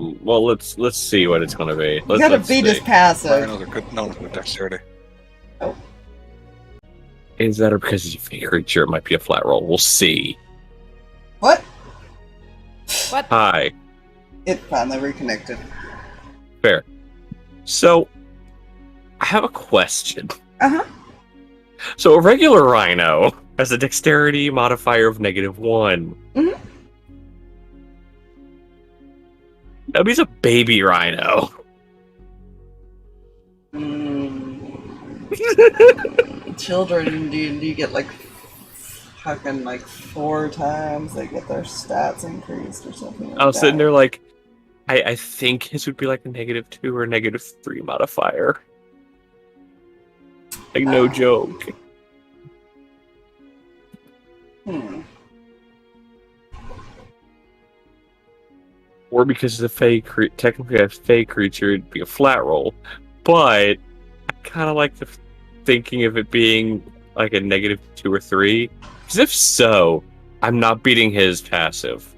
A: let's see what it's going to be.
C: You gotta beat his passive.
D: Rhinos are good known for dexterity.
C: Oh.
A: Is that or because he's a fey creature, it might be a flat roll. We'll see.
C: What?
B: What?
A: Hi.
C: It finally reconnected.
A: Fair. So, I have a question.
C: Uh-huh.
A: So, a regular rhino has a dexterity modifier of -1.
C: Mhm.
A: Nubby's a baby rhino.
C: Children, do you get like fucking like 4 times they get their stats increased or something like
A: I was
C: that?
A: sitting there like, I think his would be like a -2 or -3 modifier. Like, no joke. Or because it's a technically a fey creature, it'd be a flat roll. But I kind of like the thinking of it being like a -2 or 3. Because if so, I'm not beating his passive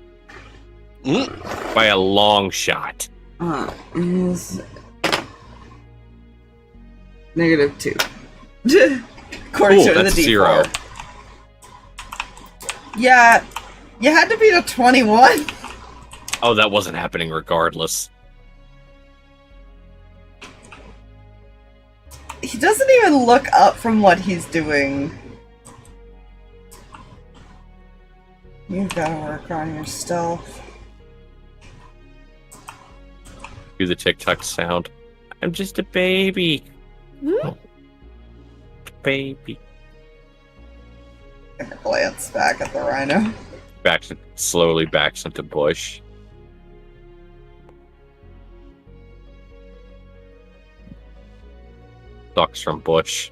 A: by a long shot.
C: Is -2. According
A: Cool,
C: to the
A: that's
C: D4.
A: 0.
C: Yeah, you had to beat a 21.
A: Oh, that wasn't happening regardless.
C: He doesn't even look up from what he's doing. You've got to work on your stealth.
A: Do the TikTok sound. I'm just a baby. Oh. Baby.
C: Gonna glance back at the rhino.
A: Slowly backs into bush. Ducks from bush.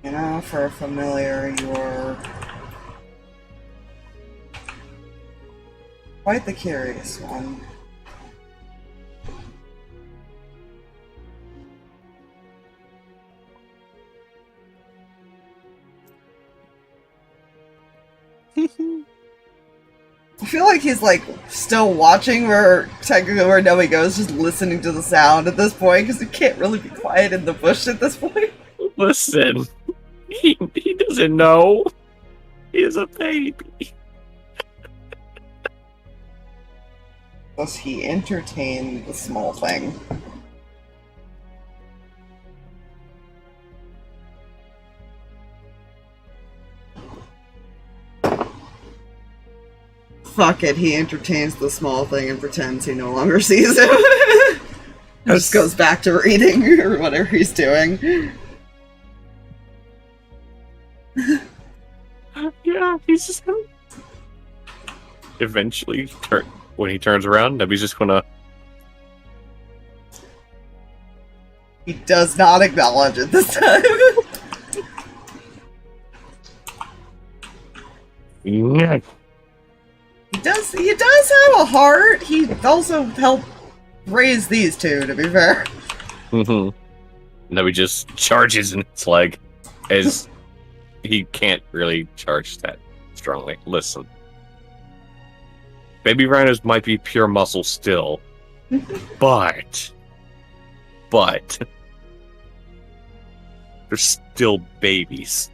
C: You know, for a familiar, you're quite the curious one. I feel like he's like still watching where technically where Noe goes, just listening to the sound at this point because he can't really be quiet in the bush at this point.
A: Listen, he doesn't know. He is a baby.
C: Does he entertain the small thing? Fuck it, he entertains the small thing and pretends he no longer sees him. Just goes back to reading or whatever he's doing.
A: Yeah, he's just gonna... Eventually, when he turns around, Nubby's just gonna...
C: He does not acknowledge it this time.
A: Yeah.
C: He does have a heart. He also helped raise these two, to be fair.
A: Nubby just charges in its leg, as he can't really charge that strongly. Listen. Baby rhinos might be pure muscle still, but they're still babies.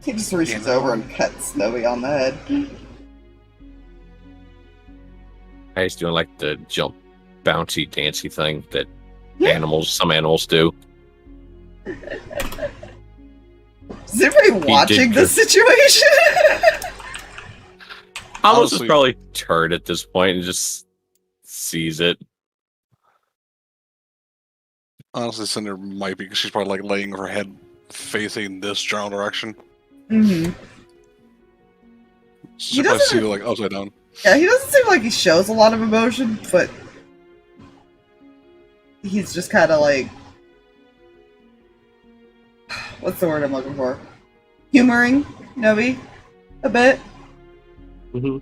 C: He just reaches over and pets Snowy on the head.
A: He's doing like the jump, bouncy, dancy thing that some animals do.
C: Is anybody watching this situation?
A: Amos is
D: Honestly-
A: probably turd at this point and just sees it.
D: Honestly, Cinder might be because she's probably like laying her head facing this general direction.
C: Mm-hmm.
D: She probably see her like upside down.
C: Yeah, he doesn't seem like he shows a lot of emotion, but he's just kind of like, what's the word I'm looking for? Humoring Novi a bit.
A: Mm-hmm.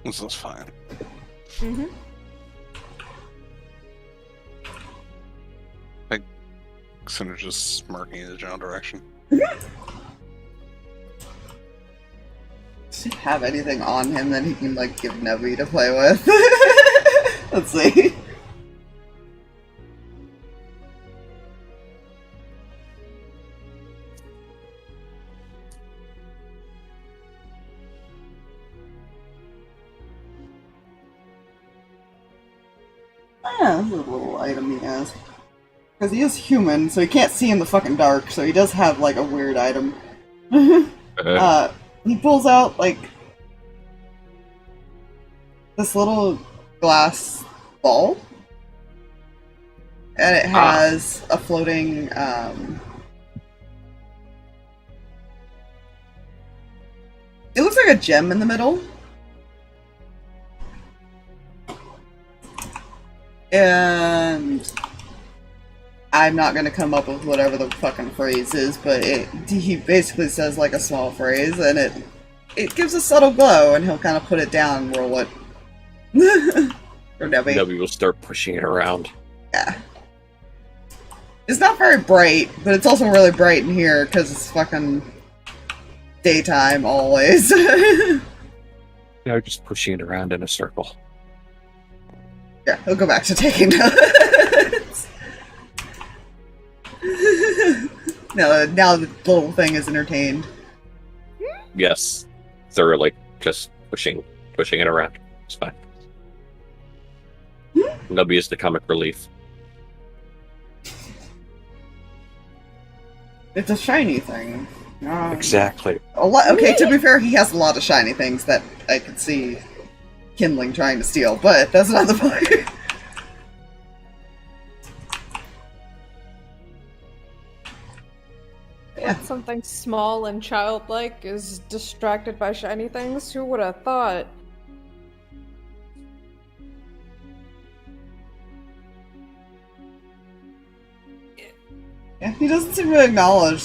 D: This is fine.
E: Mm-hmm.
D: Cinder just smirking in the general direction.
C: Does he have anything on him that he can, like, give Nebby to play with? Let's see. Yeah, this is a little item he has. Because he is human, so he can't see in the fucking dark, so he does have, like, a weird item. He pulls out, like, this little glass ball. And it has a floating, it looks like a gem in the middle. And I'm not gonna come up with whatever the fucking phrase is, but he basically says like a small phrase, and it gives a subtle glow, and he'll kind of put it down and roll it. For Nebby.
A: Nebby will start pushing it around.
C: Yeah. It's not very bright, but it's also really bright in here because it's fucking daytime always.
A: Just pushing it around in a circle.
C: Yeah, he'll go back to taking notes. now the little thing is entertained.
A: Yes. They're like just pushing it around. It's fine. Nubby is the comic relief.
C: It's a shiny thing.
A: Exactly.
C: Okay, to be fair, he has a lot of shiny things that I could see Kindling trying to steal, but that's not the point. Yeah.
E: Something small and childlike is distracted by shiny things? Who would have thought?
C: Yeah, he doesn't seem to acknowledge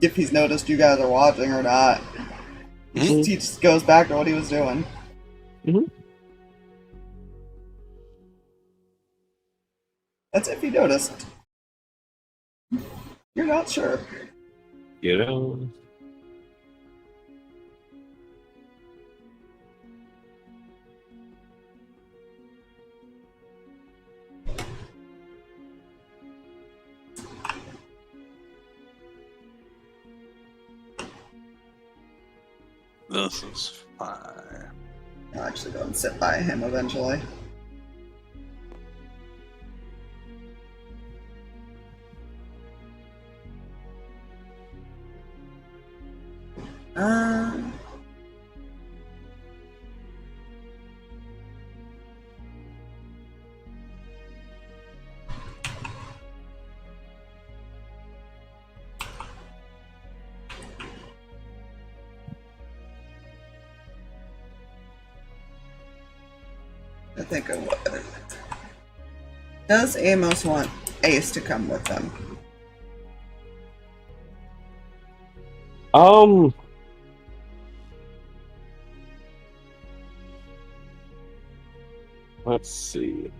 C: if he's noticed you guys are watching or not. He just goes back to what he was doing.
A: Mm-hmm.
C: That's if he noticed. You're not sure.
A: You know.
D: This is fine.
C: I'll actually go and sit by him eventually. I think of what. Does Amos want Ace to come with them?
A: Let's see.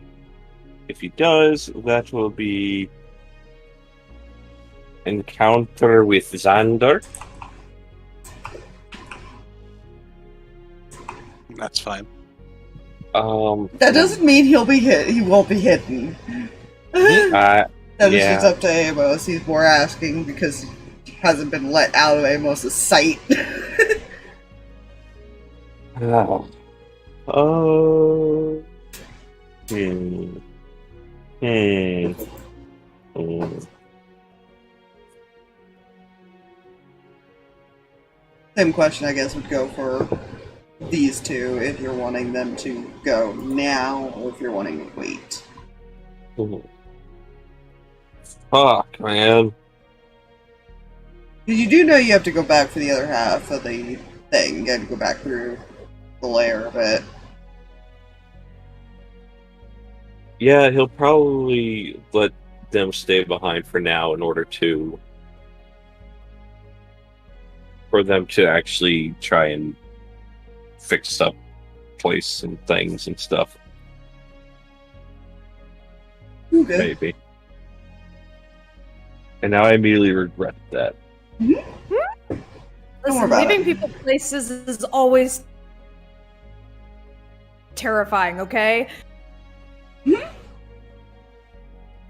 A: If he does, that will be encounter with Cinder.
D: That's fine.
C: That doesn't mean he'll be hit. He won't be hidden. That is just up to Amos. He's more asking because he hasn't been let out of Amos' sight. Same question, I guess, would go for these two if you're wanting them to go now or if you're wanting to wait.
A: Fuck, man.
C: You do know you have to go back for the other half of the thing. You gotta go back through the layer a bit.
A: Yeah, he'll probably let them stay behind for now in order to... for them to actually try and fix up place and things and stuff.
C: Okay.
A: Maybe. And now I immediately regret that.
C: Don't worry
B: Listen,
C: about
B: leaving
C: it.
B: people places is always terrifying, okay?
C: Hmm?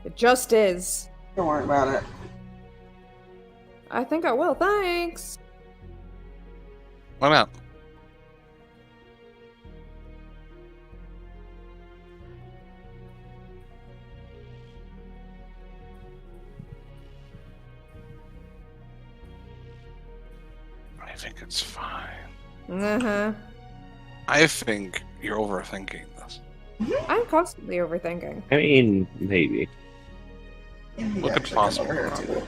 B: It just is.
C: Don't worry about it.
B: I think I will, thanks.
D: Why not? I think it's fine.
B: Uh-huh.
D: I think you're overthinking this.
B: I'm constantly overthinking.
A: I mean, maybe.
C: Yeah, he
D: Look at
C: actually come
D: possible.
C: over here too.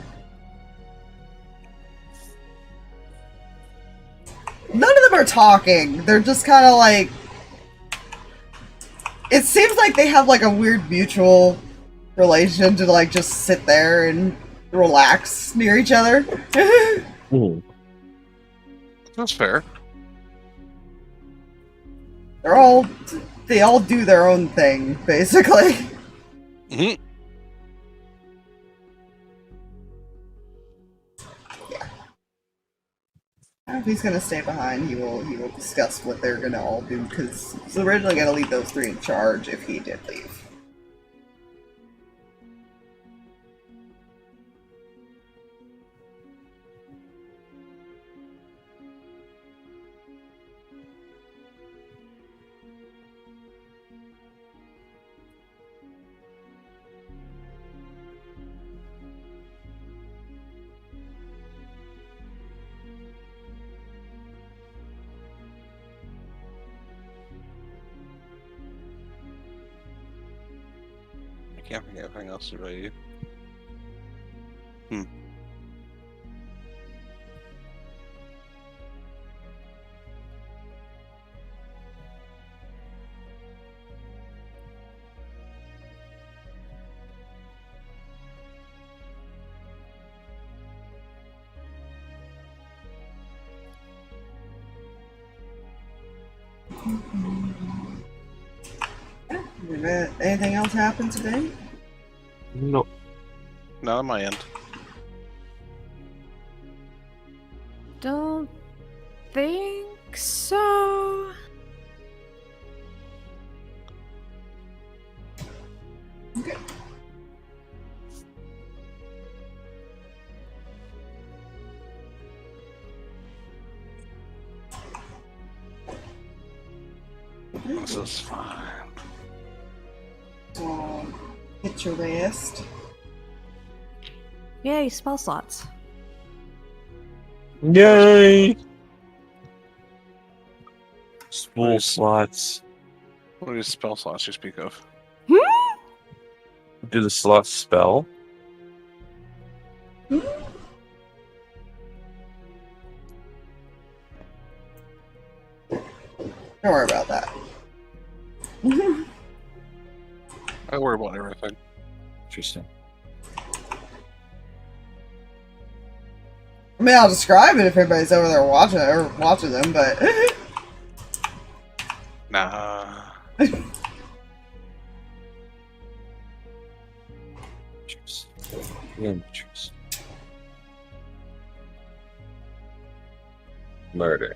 C: None of them are talking. They're just kind of like. It seems like they have like a weird mutual relation to like just sit there and relax near each other.
A: Hmm.
D: That's fair.
C: They all do their own thing, basically.
D: Hmm.
C: If he's gonna stay behind, he will discuss what they're gonna all do, because he's originally gonna leave those three in charge if he did leave.
D: I can't think of anything else to really do.
C: Anything else happen today?
A: No.
D: Not on my end.
B: Don't think so.
C: Okay.
D: This is fine.
C: So, hit your rest.
E: Yay, spell slots.
A: Yay! Spool slots.
D: What are these spell slots you speak of?
A: Do the slots spell?
C: Don't worry about that.
D: I worry about everything.
A: Interesting.
C: I mean, I'll describe it if everybody's over there watching them, but
D: Nah.
A: Interesting. Murder.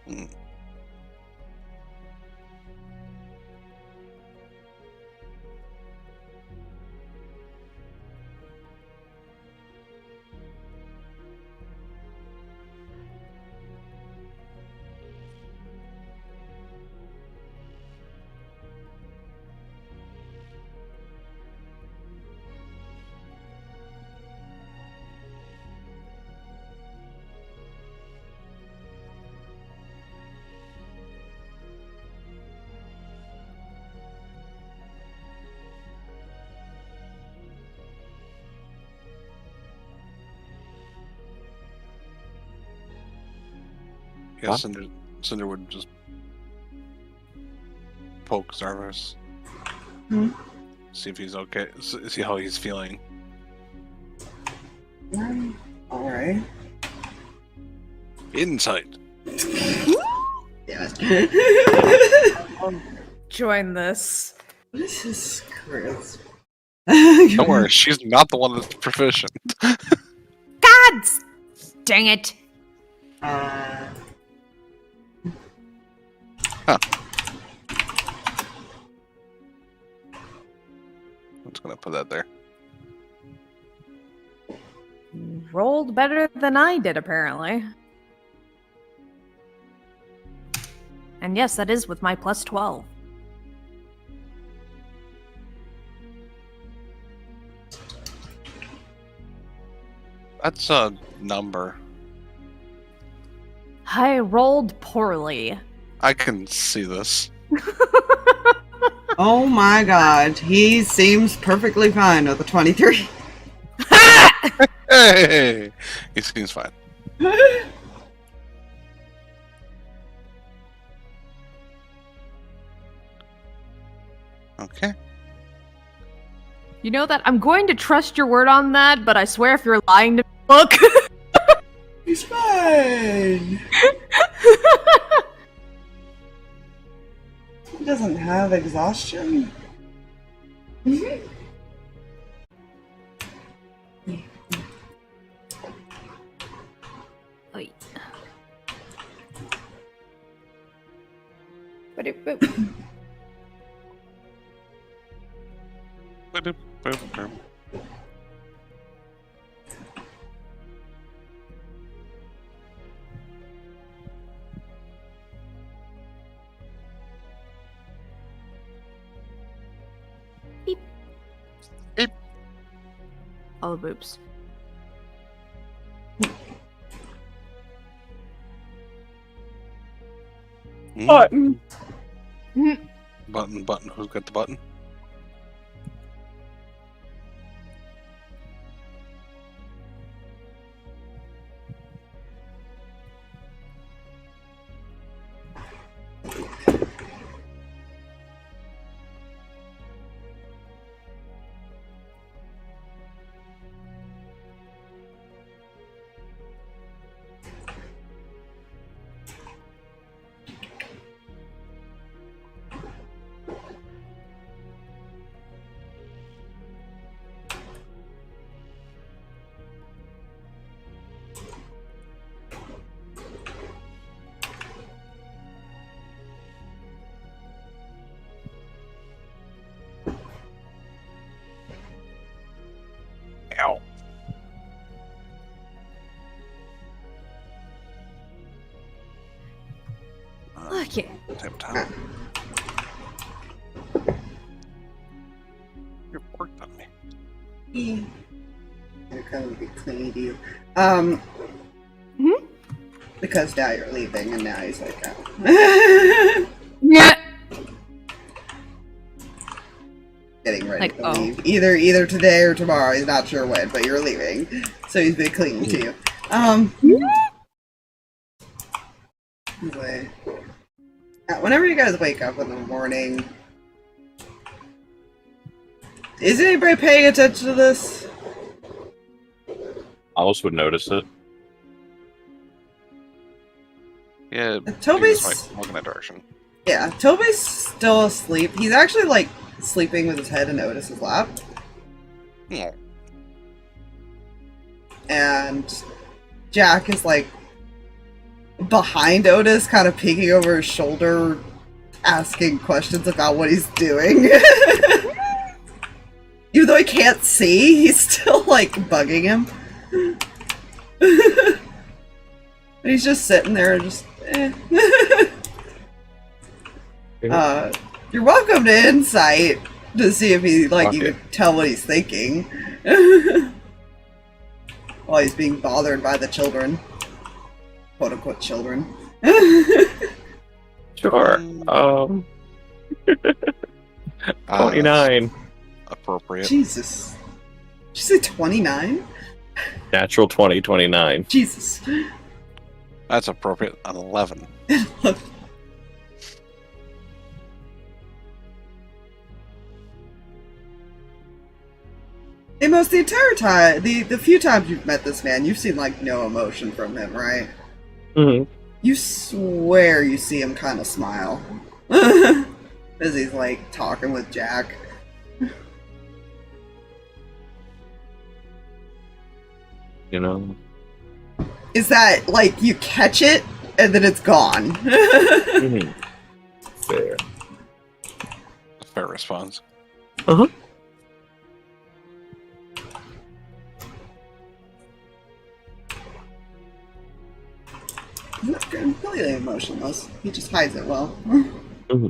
D: Hmm.
A: Huh?
D: Yeah, Cinder would just poke Zarvas. See if he's okay. See how he's feeling.
C: Alright.
D: Insight.
C: Yeah.
B: Join this.
C: This is crazy.
D: Don't worry, she's not the one that's proficient.
E: God dang it.
C: Huh.
D: I'm just gonna put that there.
B: Rolled better than I did, apparently.
E: And yes, that is with my plus 12.
D: That's a number.
B: I rolled poorly.
D: I can see this.
C: Oh my god, he seems perfectly fine with a 23.
D: Hey! He seems fine. Okay.
B: You know that I'm going to trust your word on that, but I swear if you're lying to me, look.
C: He's fine. He doesn't have exhaustion.
E: Oy.
B: Beep.
D: Beep.
B: All the boobs.
A: Button.
D: Button. Who's got the button? Ow.
B: Okay.
D: Same time. You've worked on me.
C: Gonna come and be clingy to you.
B: Hmm?
C: Because now you're leaving, and now he's like, oh.
B: Yeah.
C: Getting ready
B: Like,
C: to
B: oh.
C: leave. Either today or tomorrow. He's not sure when, but you're leaving. So he's been clinging to you. Anyway. Whenever you guys wake up in the morning, is anybody paying attention to this?
A: Alice would notice it.
D: Yeah,
C: Toby's-
D: he's like, looking that direction.
C: Yeah, Toby's still asleep. He's actually like sleeping with his head in Otis's lap.
D: Yeah.
C: And Jack is like behind Otis, kind of peeking over his shoulder, asking questions about what he's doing. Even though he can't see, he's still like bugging him. And he's just sitting there, just you're welcome to insight to see if he like you can tell what he's thinking. While he's being bothered by the children. Quote unquote children.
A: Sure. 29.
D: Appropriate.
C: Jesus. Did you say 29?
A: Natural 20, 29.
C: Jesus.
D: That's appropriate. An 11.
C: Amos, the entire time, the few times you've met this man, you've seen, like, no emotion from him, right?
A: Mm-hmm.
C: You swear you see him kind of smile. As he's, like, talking with Jack.
A: You know?
C: Is that, like, you catch it, and then it's gone?
A: Mm-hmm. Fair.
D: Fair response.
A: Uh-huh.
C: He's completely emotionless. He just hides it well.
A: Mm-hmm.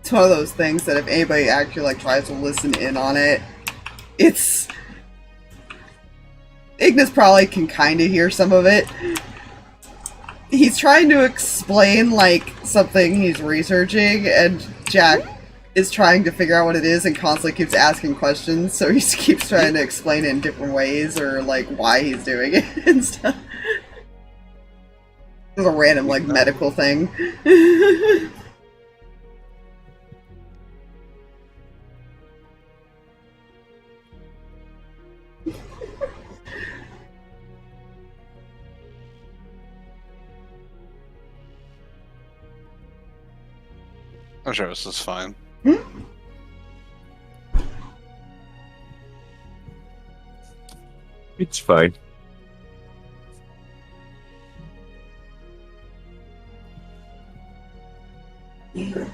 C: It's one of those things that if anybody actually, like, tries to listen in on it, it's... Ignis probably can kind of hear some of it. He's trying to explain, like, something he's researching, and Jack is trying to figure out what it is and constantly keeps asking questions, so he keeps trying to explain it in different ways, or, like, why he's doing it and stuff. It's a random, like, medical thing.
D: I'm sure this is fine.
A: It's fine.
C: You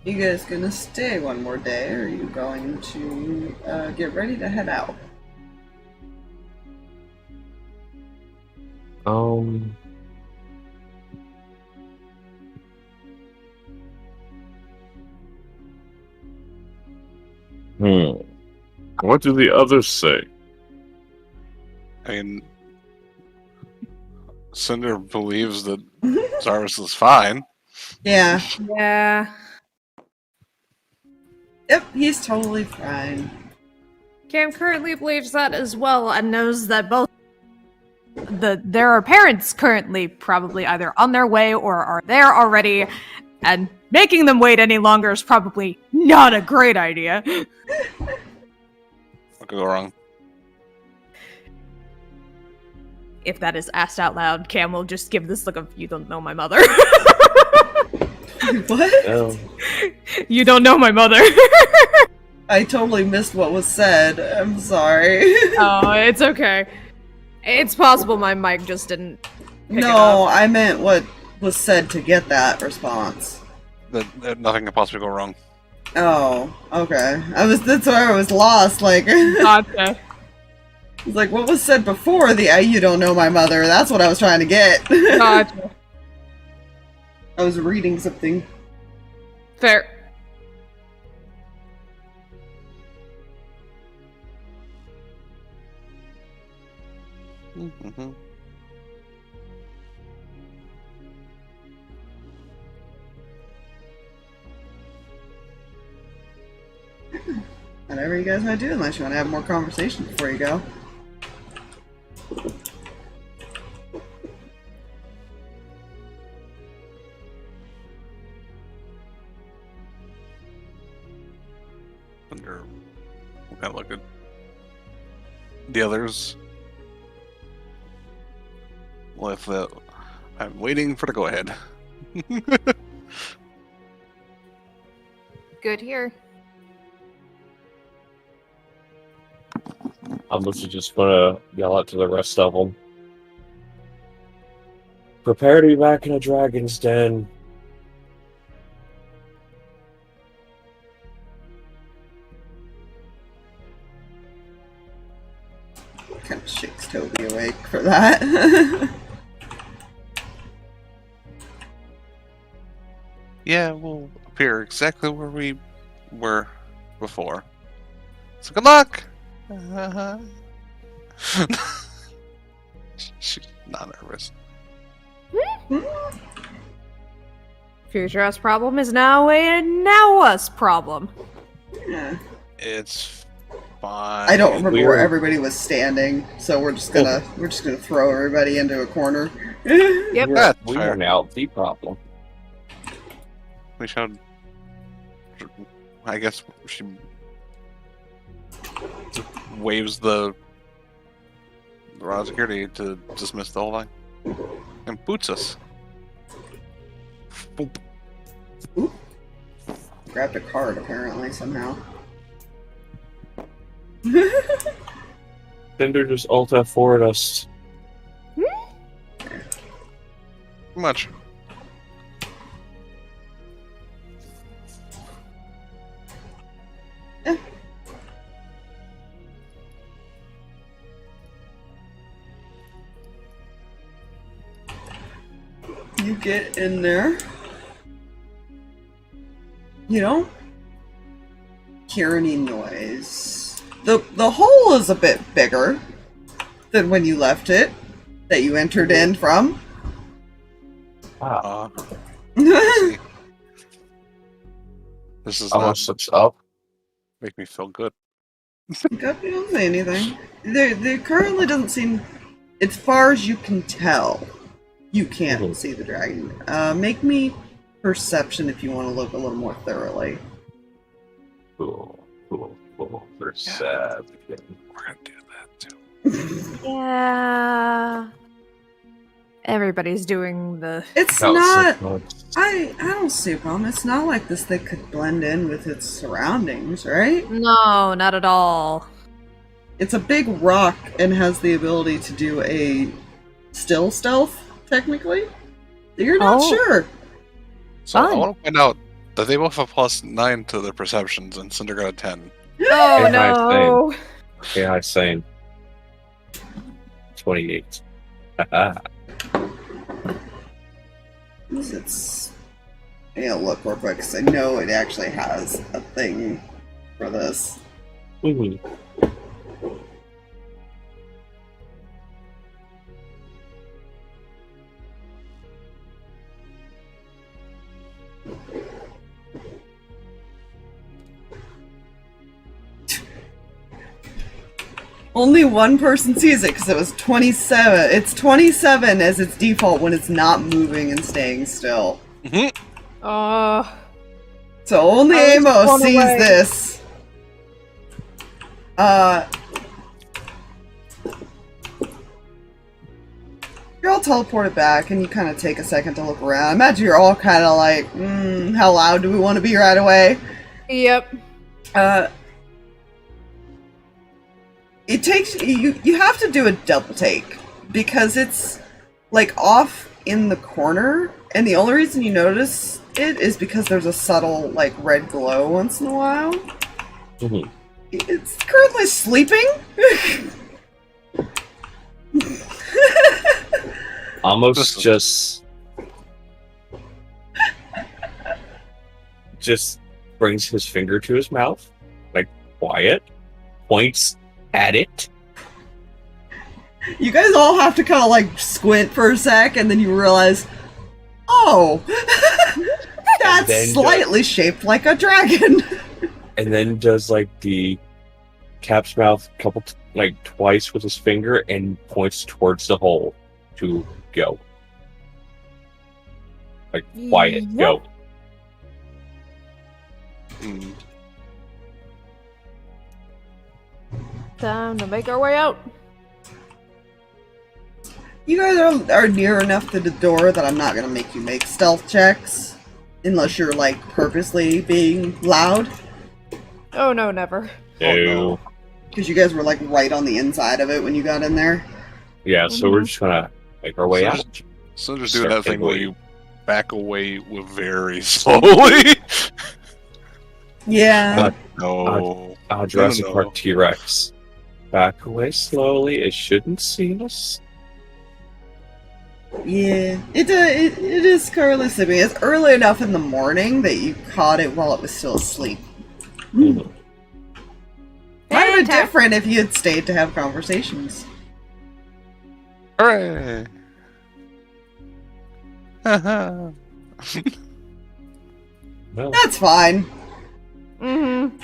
C: guys gonna stay one more day, or are you going to get ready to head out?
A: What do the others say?
D: I mean, Cinder believes that Zarvis is fine.
C: Yeah.
B: Yeah.
C: Yep, he's totally fine.
B: Cam currently believes that as well and knows that both there are parents currently probably either on their way or are there already, and making them wait any longer is probably not a great idea.
D: What could go wrong?
B: If that is asked out loud, Cam will just give this look of, you don't know my mother.
C: What?
A: Oh.
B: You don't know my mother.
C: I totally missed what was said. I'm sorry.
B: Oh, it's okay. It's possible my mic just didn't pick it
C: No,
B: up.
C: I meant what was said to get that response.
D: That nothing could possibly go wrong.
C: Oh, okay. That's where I was lost, like...
B: Gotcha.
C: It's like, what was said before the you don't know my mother? That's what I was trying to get.
B: Gotcha.
C: I was reading something.
B: Fair.
D: Mm-hmm.
C: Whatever you guys want to do, unless you want to have more conversation before you go.
D: Cinder will kind of look at the others with the... I'm waiting for the go-ahead.
E: Good here.
A: I'm just gonna yell out to the rest of them. Prepare to be back in a dragon's den.
C: Kind of shakes Toby awake for that.
D: Yeah, we'll appear exactly where we were before. So good luck! She's not nervous.
B: Future us problem is now a now us problem.
C: Yeah.
D: It's fine.
C: I don't remember
A: We
C: where
A: were-
C: everybody was standing, so we're just gonna throw everybody into a corner.
E: Yep.
D: That's
A: We
D: fair.
A: are now the problem.
D: We should. I guess she waves the rod of security to dismiss the whole thing and boots us. Boop.
C: Grabbed a card apparently somehow.
A: Cinder just alt F4 at us.
D: Much.
C: You get in there. You don't hear any noise. The hole is a bit bigger than when you left it, that you entered in from.
A: Wow.
D: See. This is not
A: Almost slips up.
D: make me feel good.
C: Guppy don't say anything. There currently doesn't seem, as far as you can tell, you can't see the dragon. Make me perception if you want to look a little more thoroughly.
A: Cool. There's
D: We're gonna do that too.
E: Yeah. Everybody's doing the.
C: It's not. I don't see a problem. It's not like this thing could blend in with its surroundings, right?
E: No, not at all.
C: It's a big rock and has the ability to do a still stealth, technically. You're not
E: Oh.
C: sure.
D: So I
E: Fun.
D: want to find out that they both have +9 to their perceptions, and Cinder got a 10.
E: Oh
A: Yeah,
E: no!
A: Yeah, I'm saying 28.
C: It's. Yeah, look real quick because I know it actually has a thing for this. Only one person sees it because it was 27. It's 27 as its default when it's not moving and staying still.
E: Oh.
C: So only
E: I was
C: Amos
E: blown
C: sees
E: away.
C: this. You're all teleported back and you kind of take a second to look around. I imagine you're all kind of like, how loud do we want to be right away?
E: Yep.
C: It takes you have to do a double take because it's like off in the corner, and the only reason you notice it is because there's a subtle like red glow once in a while. It's currently sleeping.
A: Almost just brings his finger to his mouth, like quiet, points at it.
C: You guys all have to kind of like squint for a sec, and then you realize, oh, that's
A: then
C: slightly shaped like a dragon.
A: And then does like the cap's mouth twice with his finger and points towards the hole to go. Like quiet,
E: Yep.
A: go.
D: Hmm.
E: Time to make our way out.
C: You guys are near enough to the door that I'm not gonna make you make stealth checks, unless you're like purposely being loud,
E: Oh no, never.
A: No.
C: because you guys were like right on the inside of it when you got in there.
A: Yeah, so we're just gonna make our way
D: So
A: out.
D: So just doing
A: Start
D: that thing where
A: taking
D: you back away with very slowly.
C: Yeah.
D: No.
A: Jurassic
D: No.
A: Park T-Rex. Back away slowly. It shouldn't see us.
C: Yeah, it is currently sleeping. It's early enough in the morning that you caught it while it was still asleep.
A: Mhm.
C: Might have been
E: Fantastic.
C: different if you had stayed to have conversations.
D: Hooray!
A: Well,
C: That's fine.
E: Mm-hmm.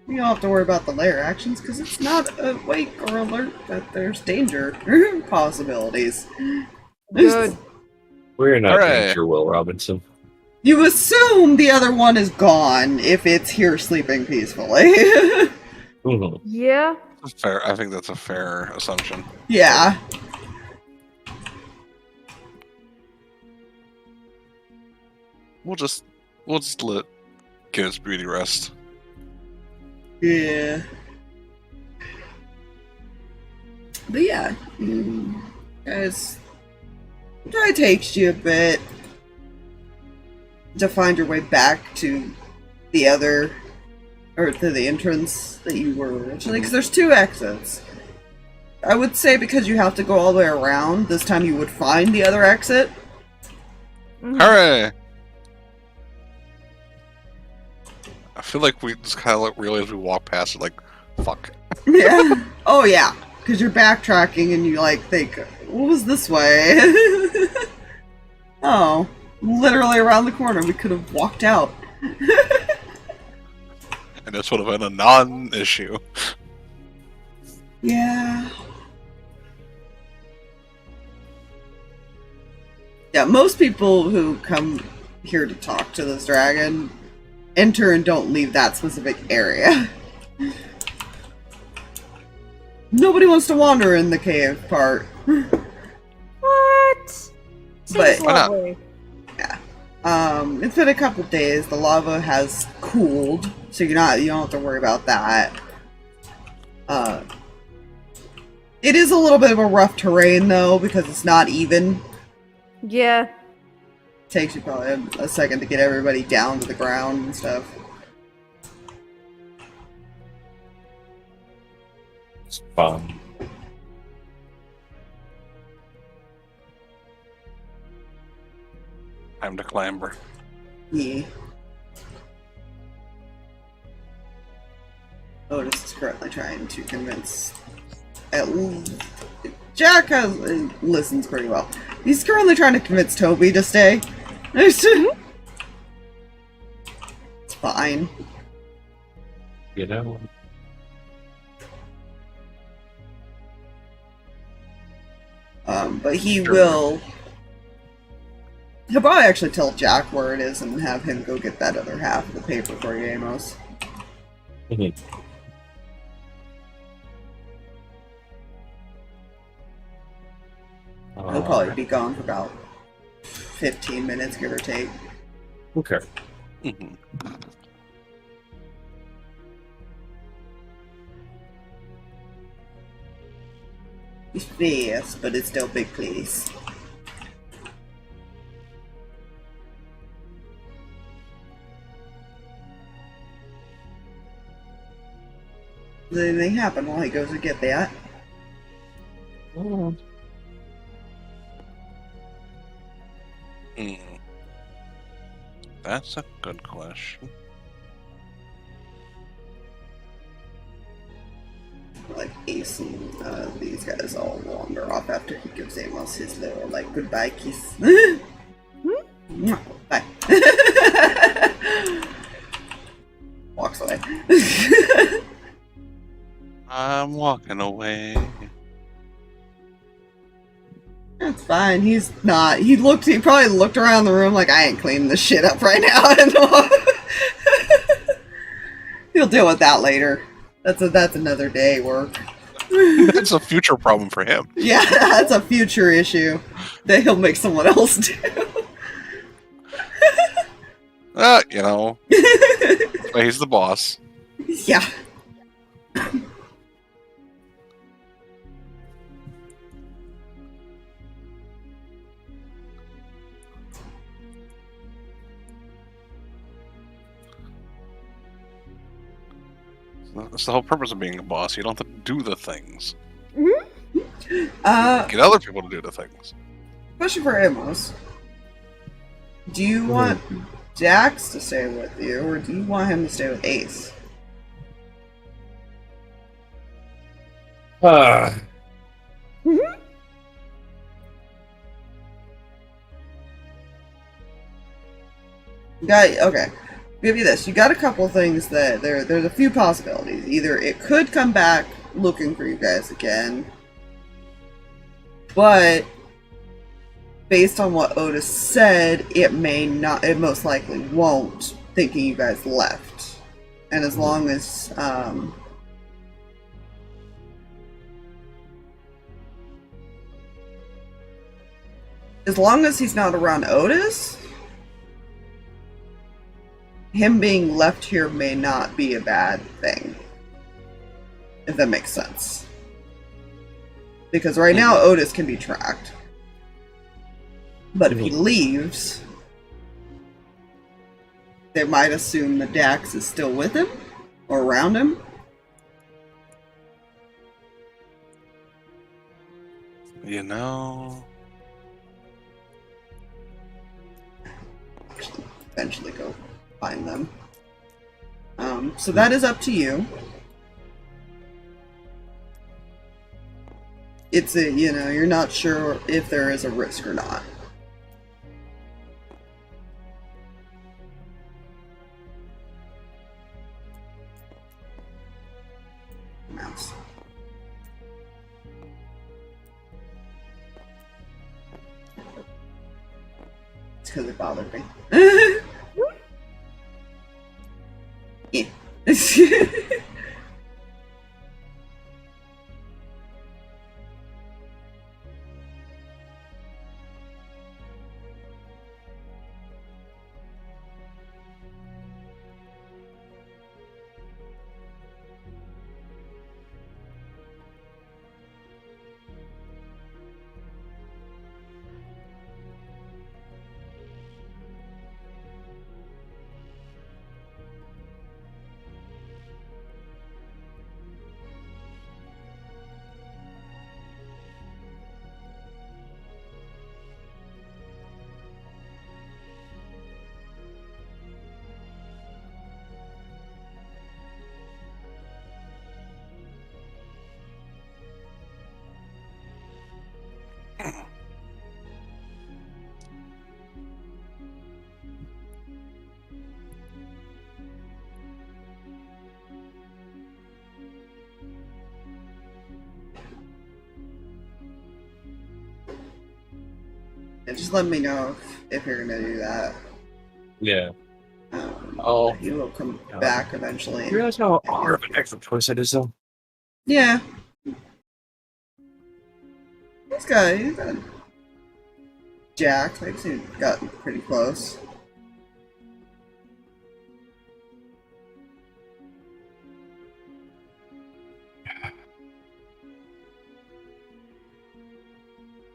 C: You don't have to worry about the lair actions because it's not a wake or alert that there's danger possibilities.
B: Good.
A: We're not
D: Hooray.
A: danger, Will Robinson.
C: You assume the other one is gone if it's here sleeping peacefully.
A: Mhm.
B: Yeah.
D: Fair. I think that's a fair assumption.
C: Yeah.
D: We'll just let get its beauty rest.
C: Yeah. But yeah, guys, it probably takes you a bit to find your way back to the other, or to the entrance that you were originally, because there's 2 exits. I would say because you have to go all the way around, this time you would find the other exit.
D: Hooray! I feel like we just kind of realize we walk past it like, fuck.
C: Yeah. Oh yeah, because you're backtracking and you like think, what was this way? Oh, literally around the corner. We could have walked out.
D: And this would have been a non-issue.
C: Yeah. Yeah, most people who come here to talk to this dragon enter and don't leave that specific area. Nobody wants to wander in the cave part.
B: What?
C: But-
B: Seems
D: Why not?
B: lovely.
C: It's been a couple days. The lava has cooled, so you don't have to worry about that. It is a little bit of a rough terrain though because it's not even.
B: Yeah.
C: Takes you probably a second to get everybody down to the ground and stuff.
A: It's fun.
D: Time to clamber.
C: Yeah. Otis is currently trying to convince. Jack listens pretty well. He's currently trying to convince Toby to stay. It's fine.
A: You know?
C: But he will. He'll probably actually tell Jack where it is and have him go get that other half of the paper for you, Amos.
A: Mhm.
C: He'll probably be gone for about 15 minutes, give or take.
A: Okay.
D: Mhm.
C: It's fast, but it's still a big place. Does anything happen while he goes to get that?
D: Hmm. That's a good question.
C: Like Ace and these guys all wander off after he gives Amos his little like goodbye kiss. Mwah. Bye. Walks away.
D: I'm walking away.
C: That's fine. He's not. He probably looked around the room like, I ain't cleaning this shit up right now. He'll deal with that later. That's another day work.
D: That's a future problem for him.
C: Yeah, that's a future issue that he'll make someone else do.
D: You know, he's the boss.
C: Yeah.
D: That's the whole purpose of being a boss. You don't have to do the things. Get other people to do the things.
C: Question for Amos. Do you want Jax to stay with you, or do you want him to stay with Ace? Okay. give you this. You got a couple things that there's a few possibilities. Either it could come back looking for you guys again, but based on what Otis said, it may not. It most likely won't, thinking you guys left. And as long as he's not around Otis, him being left here may not be a bad thing. If that makes sense. Because right now Otis can be tracked. But if he leaves, they might assume the Dax is still with him or around him.
D: You know,
C: Eventually go find them. So that is up to you. It's a, you're not sure if there is a risk or not. Mouse. It's because it bothered me. Yeah. And just let me know if you're gonna do that.
A: Yeah.
C: He will come back eventually.
A: You realize how hard of an extra choice that is, though?
C: Yeah. He's got Jack. I've seen gotten pretty close.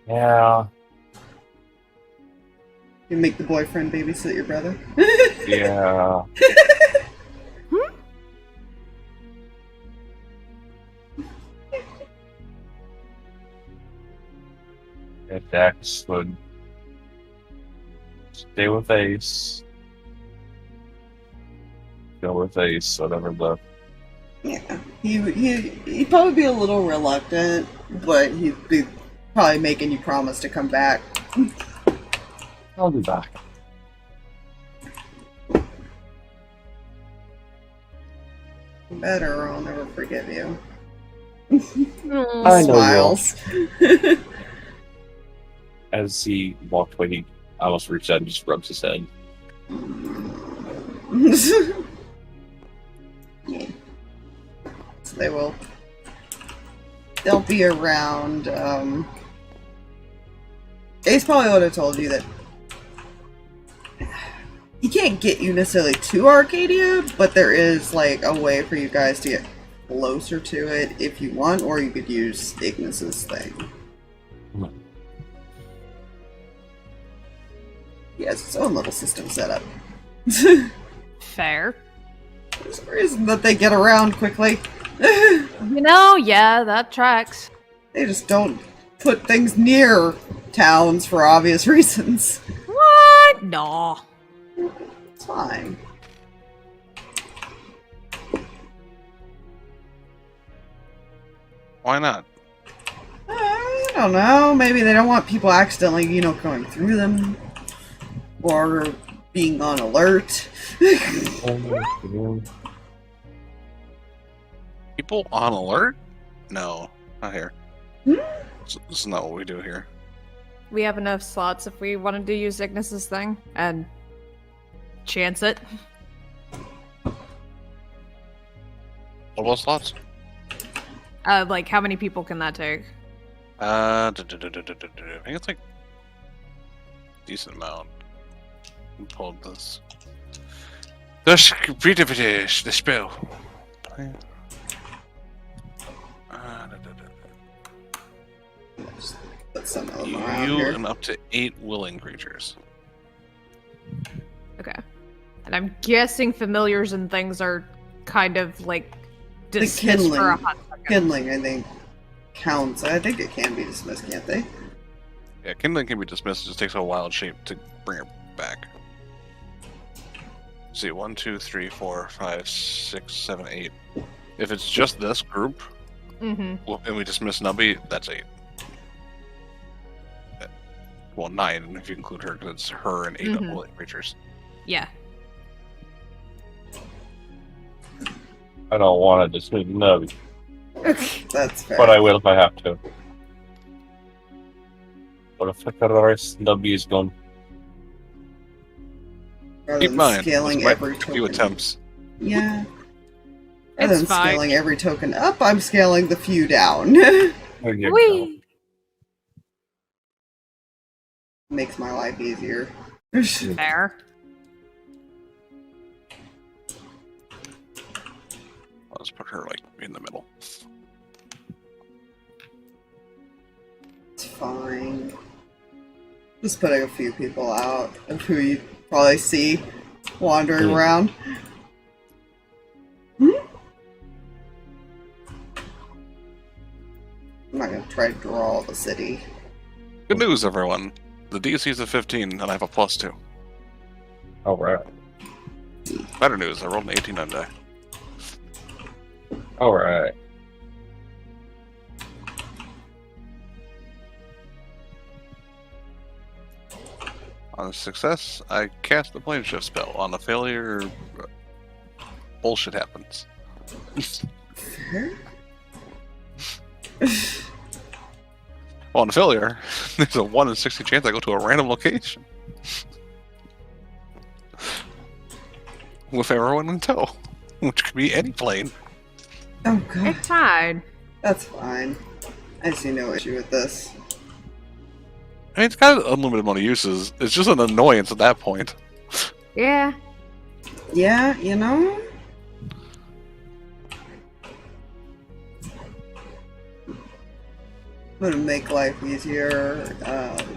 A: Yeah.
C: You make the boyfriend babysit your brother?
A: Yeah. If Dax would stay with Ace, go with Ace, whatever the.
C: Yeah. He'd probably be a little reluctant, but he'd be probably making you promise to come back.
A: I'll be back.
C: Better, or I'll never forgive you.
A: I know.
C: Smiles.
A: As he walked away, he almost reached out and just rubs his head.
C: Yeah. So they'll be around. Ace probably would have told you that he can't get you necessarily to Arcadia, but there is like a way for you guys to get closer to it if you want, or you could use Ignis's thing. He has his own little system set up.
B: Fair.
C: There's a reason that they get around quickly.
B: Yeah, that tracks.
C: They just don't put things near towns for obvious reasons.
B: What? No.
C: It's fine.
D: Why not?
C: I don't know. Maybe they don't want people accidentally, going through them. Or being on alert.
D: People on alert? No, not here.
C: Hmm?
D: This is not what we do here.
B: We have enough slots if we wanted to use Ignis's thing and chance it.
D: What about slots?
B: Like, how many people can that take?
D: I think it's like decent amount. I pulled this. The spell.
C: Just put some of them around
D: You
C: here.
D: and up to 8 willing creatures.
B: Okay. And I'm guessing familiars and things are kind of like dismissed
C: kindling.
B: for a hot second.
C: Kindling, I think, counts. I think it can be dismissed, can't they?
D: Yeah, kindling can be dismissed. It just takes a wild shape to bring it back. Let's see, 1, 2, 3, 4, 5, 6, 7, 8. If it's just this group, and we dismiss Nubby, that's 8. Well, 9 if you include her, because it's her and 8 willing creatures.
B: Yeah.
A: I don't want to dismiss Nubby,
C: That's fair.
A: but I will if I have to. But if the rest Nubby is gone.
C: Rather
D: Keep
C: than
D: in mind,
C: scaling
D: this might
C: every
D: take a few
C: token.
D: attempts.
C: Yeah. Rather
B: It's
C: than
B: fine.
C: scaling every token up, I'm scaling the few down.
A: There you go.
B: Whee!
C: Makes my life easier.
B: Fair.
D: I'll just put her, like, in the middle.
C: It's fine. Just putting a few people out of who you probably see wandering around. I'm not gonna try to draw the city.
D: Good news, everyone. The DC is a 15, and I have a +2.
A: Alright.
D: Better news, I rolled an 18 on die.
A: Alright.
D: On a success, I cast the plane shift spell. On a failure, bullshit happens.
C: Fair?
D: Well, on a failure, there's a 1 in 60 chance I go to a random location. With everyone in tow. Which could be any plane.
C: Oh god,
B: It's fine.
C: that's fine. I see no issue with this.
D: I mean, it's got an unlimited amount of uses. It's just an annoyance at that point.
B: Yeah.
C: Yeah, you know? Gonna make life easier.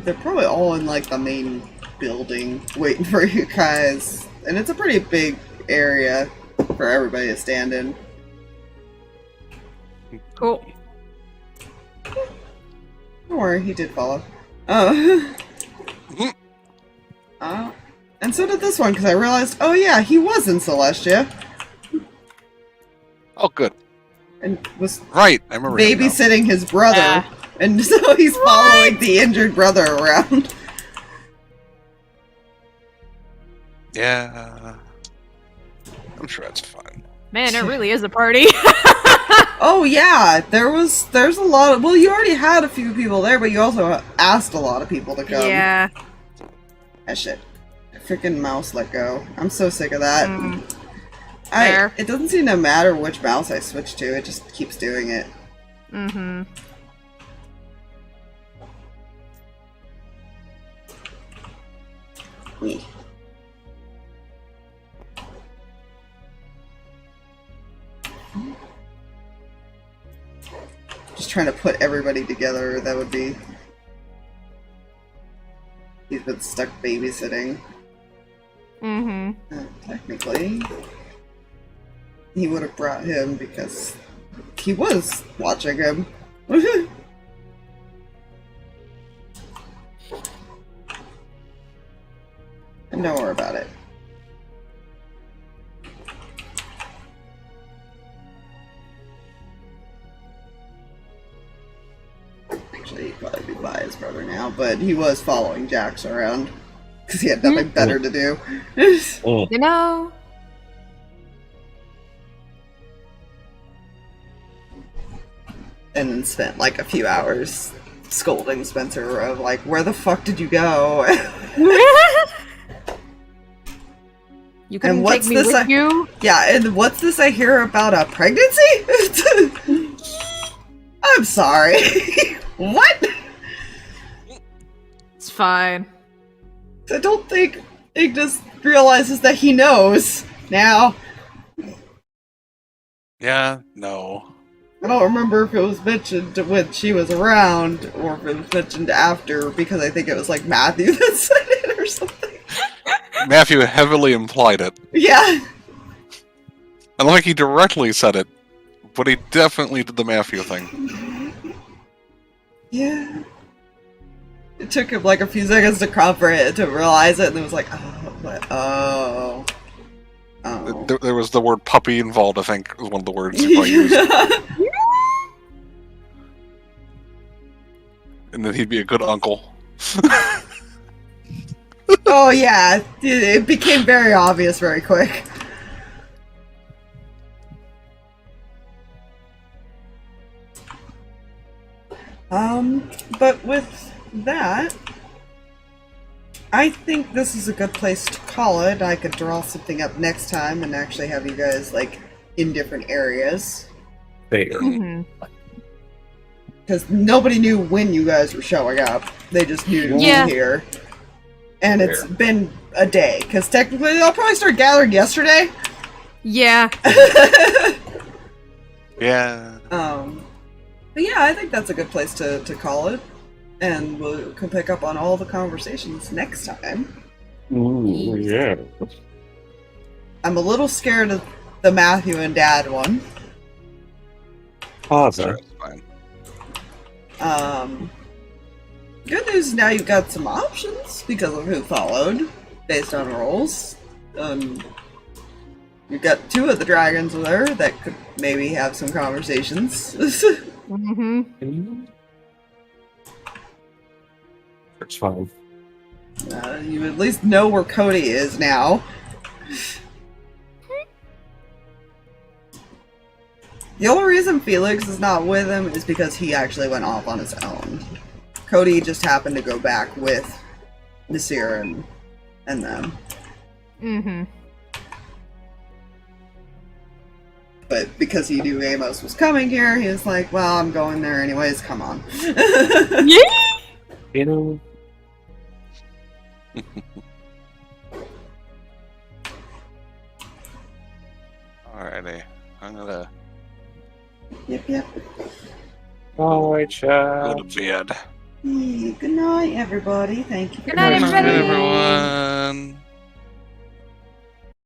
C: They're probably all in like the main building waiting for you guys. And it's a pretty big area for everybody to stand in.
B: Cool.
C: Don't worry, he did follow. And so did this one, because I realized, oh yeah, he was in Celestia.
D: Oh, good.
C: And was
D: Right, I remember him now.
C: babysitting his brother. And so he's following the injured brother around.
D: Yeah. I'm sure that's fine.
B: Man, it really is a party.
C: Oh yeah, there's a lot of, well, you already had a few people there, but you also asked a lot of people to come.
B: Yeah.
C: Ah, shit. Freaking mouse let go. I'm so sick of that.
B: Fair.
C: It doesn't seem to matter which mouse I switch to, it just keeps doing it.
B: Mm-hmm.
C: Me. Just trying to put everybody together, that would be... He's been stuck babysitting.
B: Mm-hmm.
C: Technically. He would have brought him because he was watching him. And don't worry about it. Actually, he'd probably be by his brother now, but he was following Jax around. because he had nothing better to do.
A: Mm.
E: You know.
C: And then spent like a few hours scolding Spencer of like, where the fuck did you go?
E: You couldn't
C: And
E: take
C: what's
E: me
C: this
E: with you?
C: Yeah, and what's this I hear about a pregnancy? I'm sorry. What?
B: It's fine.
C: I don't think Ignis realizes that he knows now.
D: Yeah, no.
C: I don't remember if it was mentioned when she was around or if it was mentioned after, because I think it was like Matthew that said it or something.
D: Matthew heavily implied it.
C: Yeah.
D: I don't think he directly said it, but he definitely did the Matthew thing.
C: Yeah. It took him like a few seconds to comprehend, to realize it, and it was like, oh, but, oh. Oh.
D: There was the word puppy involved, I think, was one of the words he probably used. And then he'd be a good uncle.
C: Oh yeah, it became very obvious very quick. But with that, I think this is a good place to call it. I could draw something up next time and actually have you guys, like, in different areas.
A: Fair.
E: Mhm.
C: Because nobody knew when you guys were showing up. They just knew to
E: Yeah.
C: be here. And it's
A: Fair.
C: been a day, because technically they'll probably start gathering yesterday.
E: Yeah.
D: Yeah.
C: But yeah, I think that's a good place to call it. And we can pick up on all the conversations next time.
A: Ooh, yeah.
C: I'm a little scared of the Matthew and Dad one.
A: Father.
D: That's fine.
C: Good news is now you've got some options because of who followed, based on roles. You've got two of the dragons with her that could maybe have some conversations.
E: Mm-hmm.
A: It's fine.
C: You at least know where Cody is now. The only reason Felix is not with him is because he actually went off on his own. Cody just happened to go back with Nasir and them.
E: Mm-hmm.
C: But because he knew Amos was coming here, he was like, well, I'm going there anyways, come on.
A: You know.
D: Alrighty. I'm gonna
C: Yep.
A: Alright,
D: go
A: child.
D: to bed.
C: Good night, everybody. Thank you for
E: Good night,
C: joining
E: everybody.
C: me.
D: Everyone.